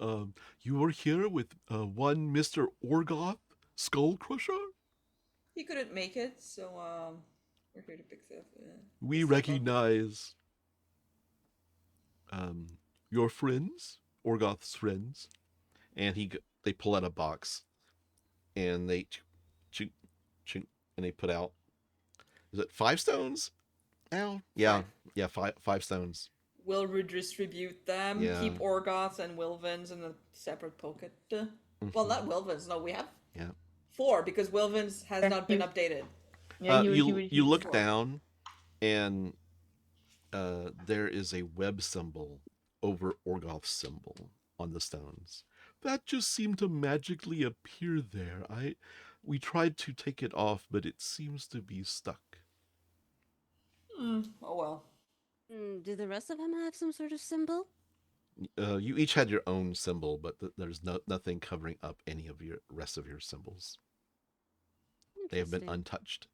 You were here with one Mr. Orgoth, Skullcrusher? He couldn't make it, so we're here to pick the. We stuff up. recognize your friends, Orgoth's friends, and they pull out a box, and they and they put out. Is it 5 stones? Ow. Yeah, yeah, five stones. We'll redistribute them. Yeah. Keep Orgoths and Wilvins in a separate pocket. Well, not Wilvins. No, we have 4 because Wilvins has not been updated. Yeah, you look down, and there is a web symbol over Orgoth's symbol on the stones. That just seemed to magically appear there. We tried to take it off, but it seems to be stuck. Oh well. Do the rest of them have some sort of symbol? You each had your own symbol, but there's nothing covering up any of your rest of your symbols. They have been Interesting. untouched.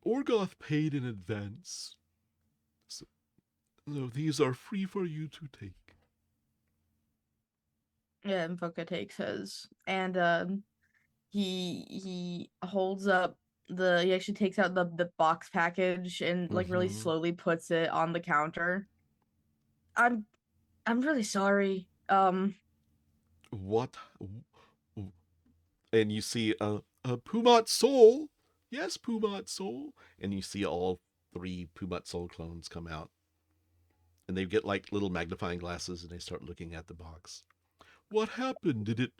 Orgoth paid in advance. So these are free for you to take. Yeah, and Voka takes his, and he holds up he actually takes out the box package and like really slowly puts it on the counter. I'm really sorry. What? And you see Pumat Soul. Yes, Pumat Soul. And you see all 3 Pumat Soul clones come out. And they get like little magnifying glasses and they start looking at the box. What happened? Did it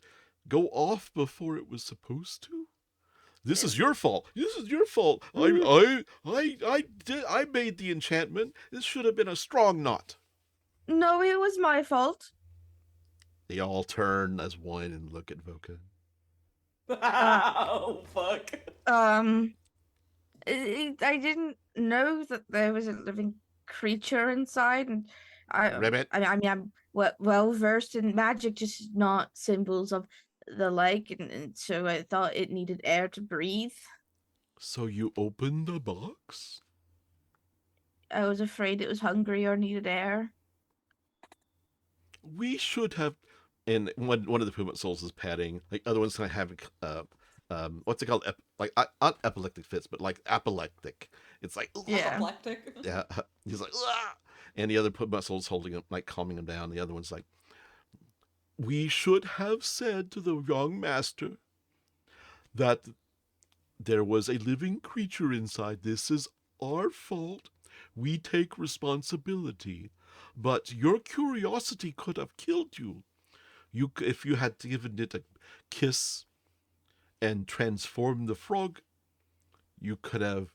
go off before it was supposed to? This is your fault. This is your fault. I made the enchantment. This should have been a strong knot. No, it was my fault. They all turn as one and look at Voka. Oh, fuck. I didn't know that there was a living creature inside, and Ribbit. I'm well versed in magic, just not symbols of the like, and so I thought it needed air to breathe. So you opened the box? I was afraid it was hungry or needed air. We should have. And one of the Pumat Souls is patting. Like other ones kind of have what's it called? Not epileptic fits, but like apoplectic. It's like Yeah. Apoplectic. Yeah. He's like, "Ah!" And the other Pumat Soul's holding him, like calming him down. The other one's like, we should have said to the young master that there was a living creature inside. This is our fault. We take responsibility. But your curiosity could have killed you. If you had given it a kiss and transformed the frog, you could have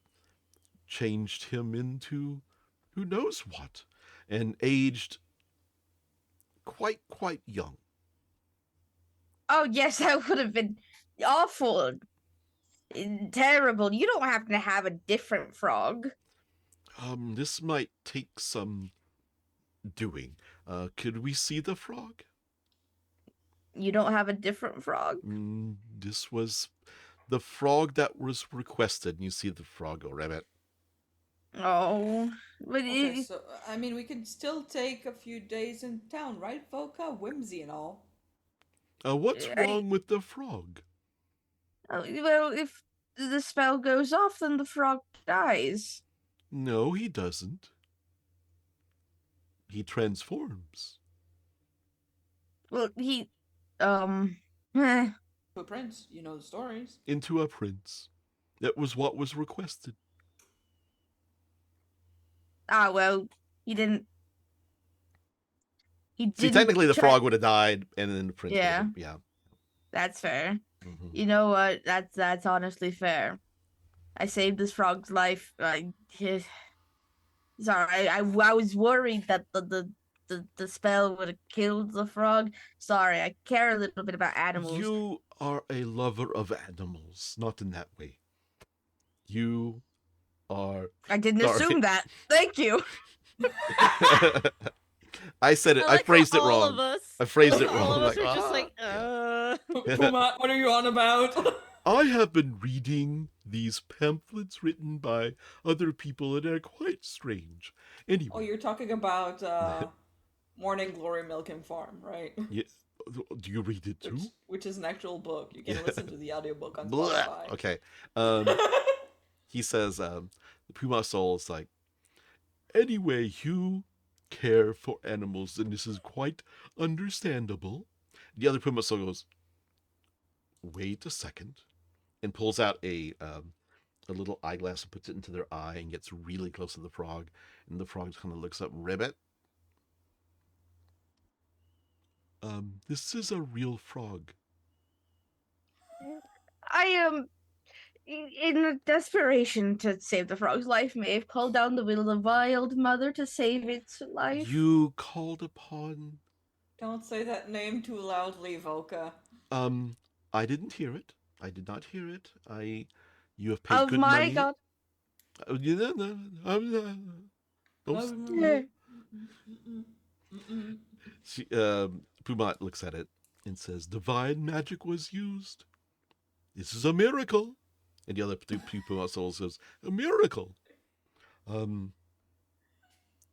changed him into who knows what, and aged quite young. Oh yes, that would have been awful, terrible. You don't have to have a different frog. This might take some doing. Could we see the frog? You don't have a different frog? This was the frog that was requested. You see the frog, Rabbit. Oh, but Okay, so, I mean, we can still take a few days in town, right, Voka? Whimsy and all. What's wrong with the frog? Well, if the spell goes off, then the frog dies. No, he doesn't. He transforms. Well, he, To a prince, you know the stories. Into a prince. That was what was requested. well, he didn't. See, technically the frog would have died, and then the prince. Yeah. Yeah. That's fair. Mm-hmm. You know what? That's honestly fair. I saved this frog's life. Sorry, I was worried that the spell would have killed the frog. Sorry, I care a little bit about animals. You are a lover of animals, not in that way. You are. I didn't Sorry. assume that. Thank you. I said it. I like phrased it all wrong. Of us, I phrased it all wrong. of us Like, are just "Ah." like, Puma, what are you on about? I have been reading these pamphlets written by other people, and they're quite strange. Anyway. Oh, you're talking about Morning Glory Milk and Farm, right? Yeah. Do you read it too? Which is an actual book. You can listen to the audiobook on Blah. Spotify. Okay. He says, the Puma Soul is like, anyway, you care for animals, and this is quite understandable. The other Puma Soul goes, wait a second, and pulls out a little eyeglass and puts it into their eye and gets really close to the frog. And the frog kind of looks up, Ribbit. This is a real frog. I in desperation to save the frog's life, may have called down the will of the wild mother to save its life. You called upon. Don't say that name too loudly, Voka. I didn't hear it. I did not hear it. You have paid Oh good my money. god. Pumat looks at it and says, divine magic was used. This is a miracle. And the other two Pumat Souls says, a miracle. Do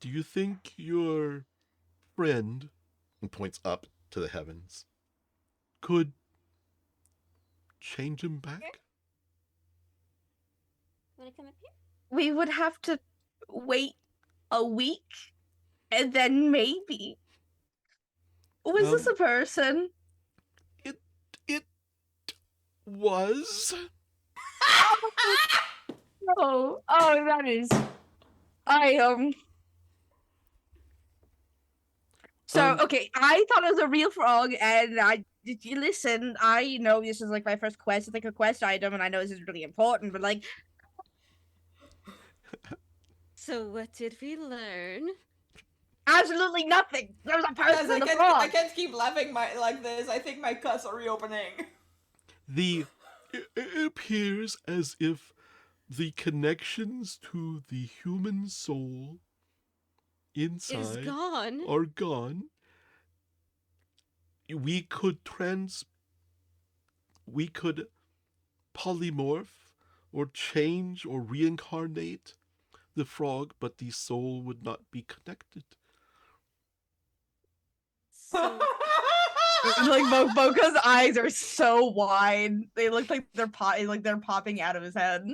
you think your friend, and points up to the heavens, could change him back? wanna come up here? We would have to wait a week, and then maybe. Was this a person? It was. Oh, that is. So, okay, I thought it was a real frog, and listen, I know this is like my first quest, it's like a quest item, and I know this is really important, but like, So what did we learn? absolutely nothing. There's a Guys, person in the I frog. can't keep laughing like this. I think my cuts are reopening. It appears as if the connections to the human soul Is inside gone. are gone. We could polymorph or change or reincarnate the frog, but the soul would not be connected. So Like Voka's eyes are so wide; they look like they're popping out of his head.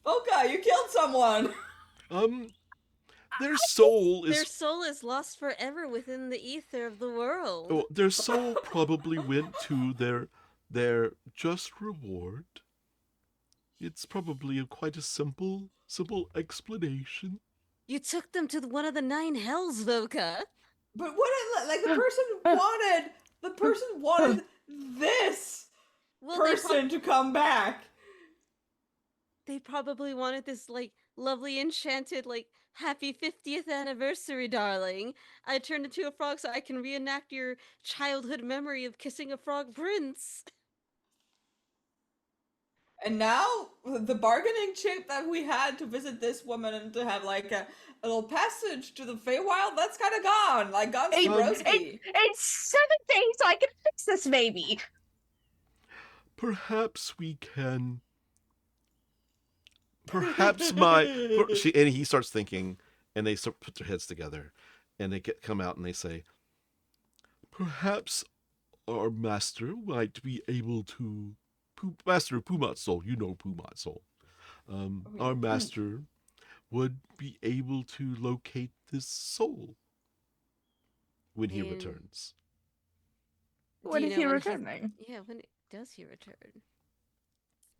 Voka, you killed someone. Their soul their is soul is lost forever within the ether of the world. oh, their soul probably went to their just reward. It's probably quite a simple explanation. You took them to one of the 9 hells, Voka. But what? Like the person wanted this Well, person to come back. they probably wanted this like lovely enchanted like happy 50th anniversary, darling. I turned into a frog so I can reenact your childhood memory of kissing a frog prince. And now the bargaining chip that we had to visit this woman and to have like a little passage to the Feywild, that's kind of gone. Like gone Hey, broski. It's 7 days, so I can fix this, maybe. Perhaps we can. Perhaps and he starts thinking, and they put their heads together, and they come out and they say, perhaps our master might be able to, Master Pumat Soul, you know Pumat Soul, our master would be able to locate this soul when he returns. When is he returning? When does he return?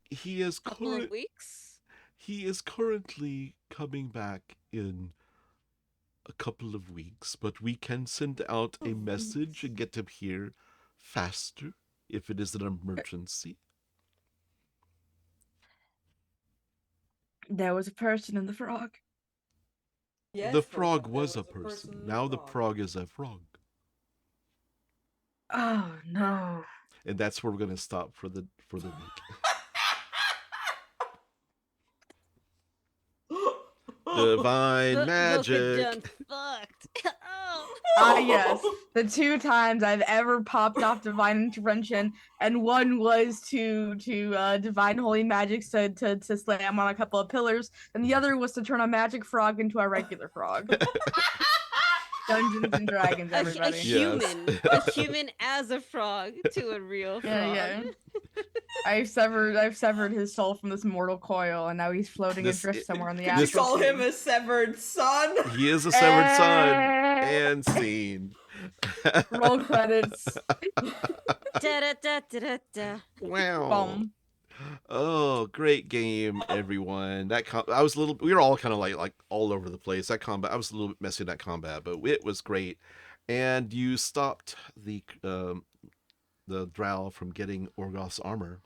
He is Couple of weeks? He is currently coming back in a couple of weeks, but we can send out a message and get him here faster if it is an emergency. There was a person in the frog. Yes, the frog was a person. Now the frog is a frog. Oh no. And that's where we're going to stop for the week. Divine magic. Done fucked. Oh. Ah, yes. The 2 times I've ever popped off divine intervention, and one was to divine holy magic to slam on a couple of pillars, and the other was to turn a magic frog into a regular frog. Dungeons and Dragons, everybody. A human as a frog to a real frog. Yeah. I've severed his soul from this mortal coil, and now he's floating adrift somewhere in the astral. You call him a severed son? He is a severed son. And scene. Roll credits. Da-da-da-da-da-da. Wow. Boom. Oh, great game, everyone. We were all kind of like all over the place. That combat, I was a little bit messy in that combat, but it was great. And you stopped the drow from getting Orgoth's armor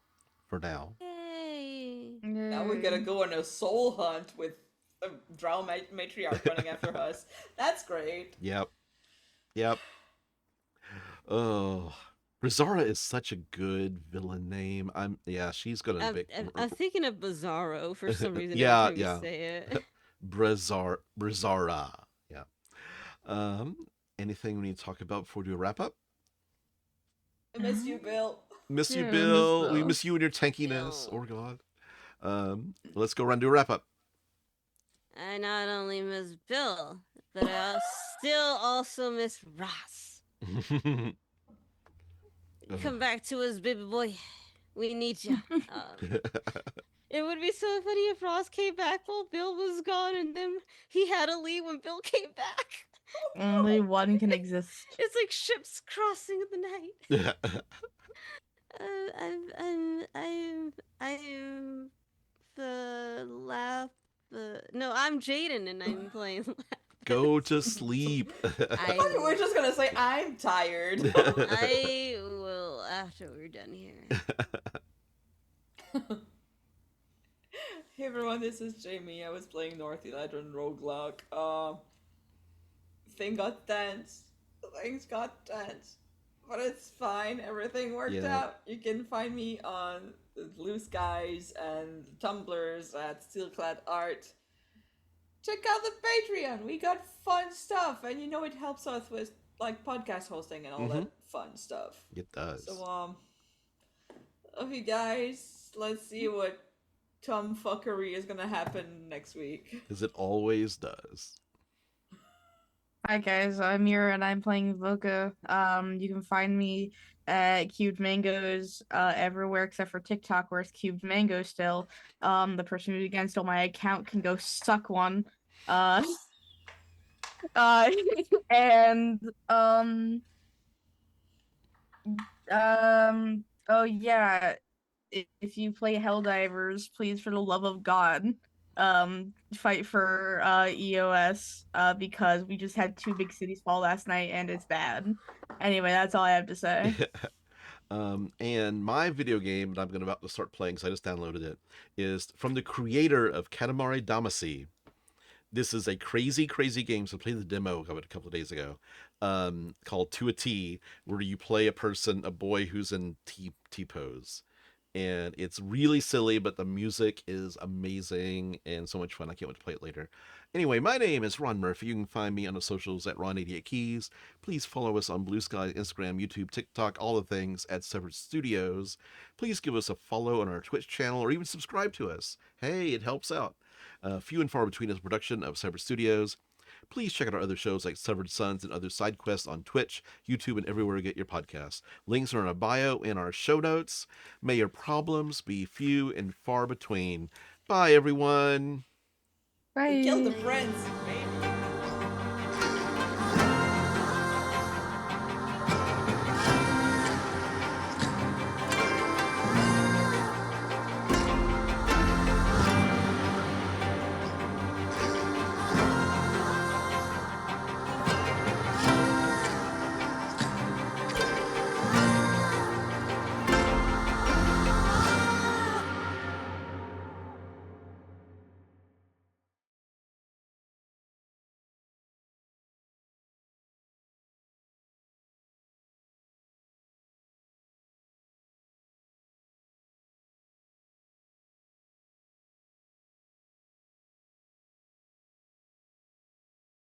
for now. Yay. Now we're gonna go on a soul hunt with a drow matriarch running after us. That's great. Yep. Oh, Rizara is such a good villain name. She's gonna. I'm thinking of Bizarro for some reason. Yeah. To say it. Brizara. Yeah. Anything we need to talk about before we do a wrap up? I miss you, Bill. Miss you, Yeah, Bill. We miss you and your tankiness. No. Oh God. Let's go run do a wrap up. I not only miss Bill, but I still also miss Ross. Come back to us, baby boy. We need you. It would be so funny if Ross came back while Bill was gone, and then he had to leave when Bill came back. Only one can exist. It's like ships crossing in the night. I'm the laugh. No, I'm Jaiden, and I'm playing. Go to sleep. I thought you were just gonna say I'm tired. I will after we're done here. Hey everyone, this is Jaime. I was playing North Eladrin Roguelike. Thing got tense. Things got tense. But it's fine. Everything worked Yeah. out. You can find me on the Blue Skies and Tumblrs at Steelclad Art. Check out the Patreon. We got fun stuff, and you know it helps us with like podcast hosting and all that fun stuff. It does. So love you guys. Let's see what tomfuckery is gonna happen next week. As it always does. Hi guys, I'm Mira and I'm playing Voka. You can find me at Cubed Mangoes everywhere except for TikTok where it's Cubed Mango still. The person who again stole my account can go suck one. And oh yeah, if you play Helldivers, please for the love of God, fight for EOS because we just had 2 big cities fall last night and it's bad. Anyway, that's all I have to say. And my video game that I'm about to start playing, because I just downloaded it, is from the creator of Katamari Damacy. This is a crazy, crazy game. So I played the demo of it a couple of days ago, called To a T, where you play a boy who's in T pose. And it's really silly, but the music is amazing and so much fun. I can't wait to play it later. Anyway, my name is Ron Murphy. You can find me on the socials at Ron88Keys. Please follow us on Blue Sky, Instagram, YouTube, TikTok, all the things at Severed Studios. Please give us a follow on our Twitch channel or even subscribe to us. Hey, it helps out. Few and far between is a production of Severed Studios. Please check out our other shows like Severed Sons and other side quests on Twitch, YouTube, and everywhere you get your podcasts. Links are in our bio and our show notes. May your problems be few and far between. Bye, everyone. Bye. We killed the prince.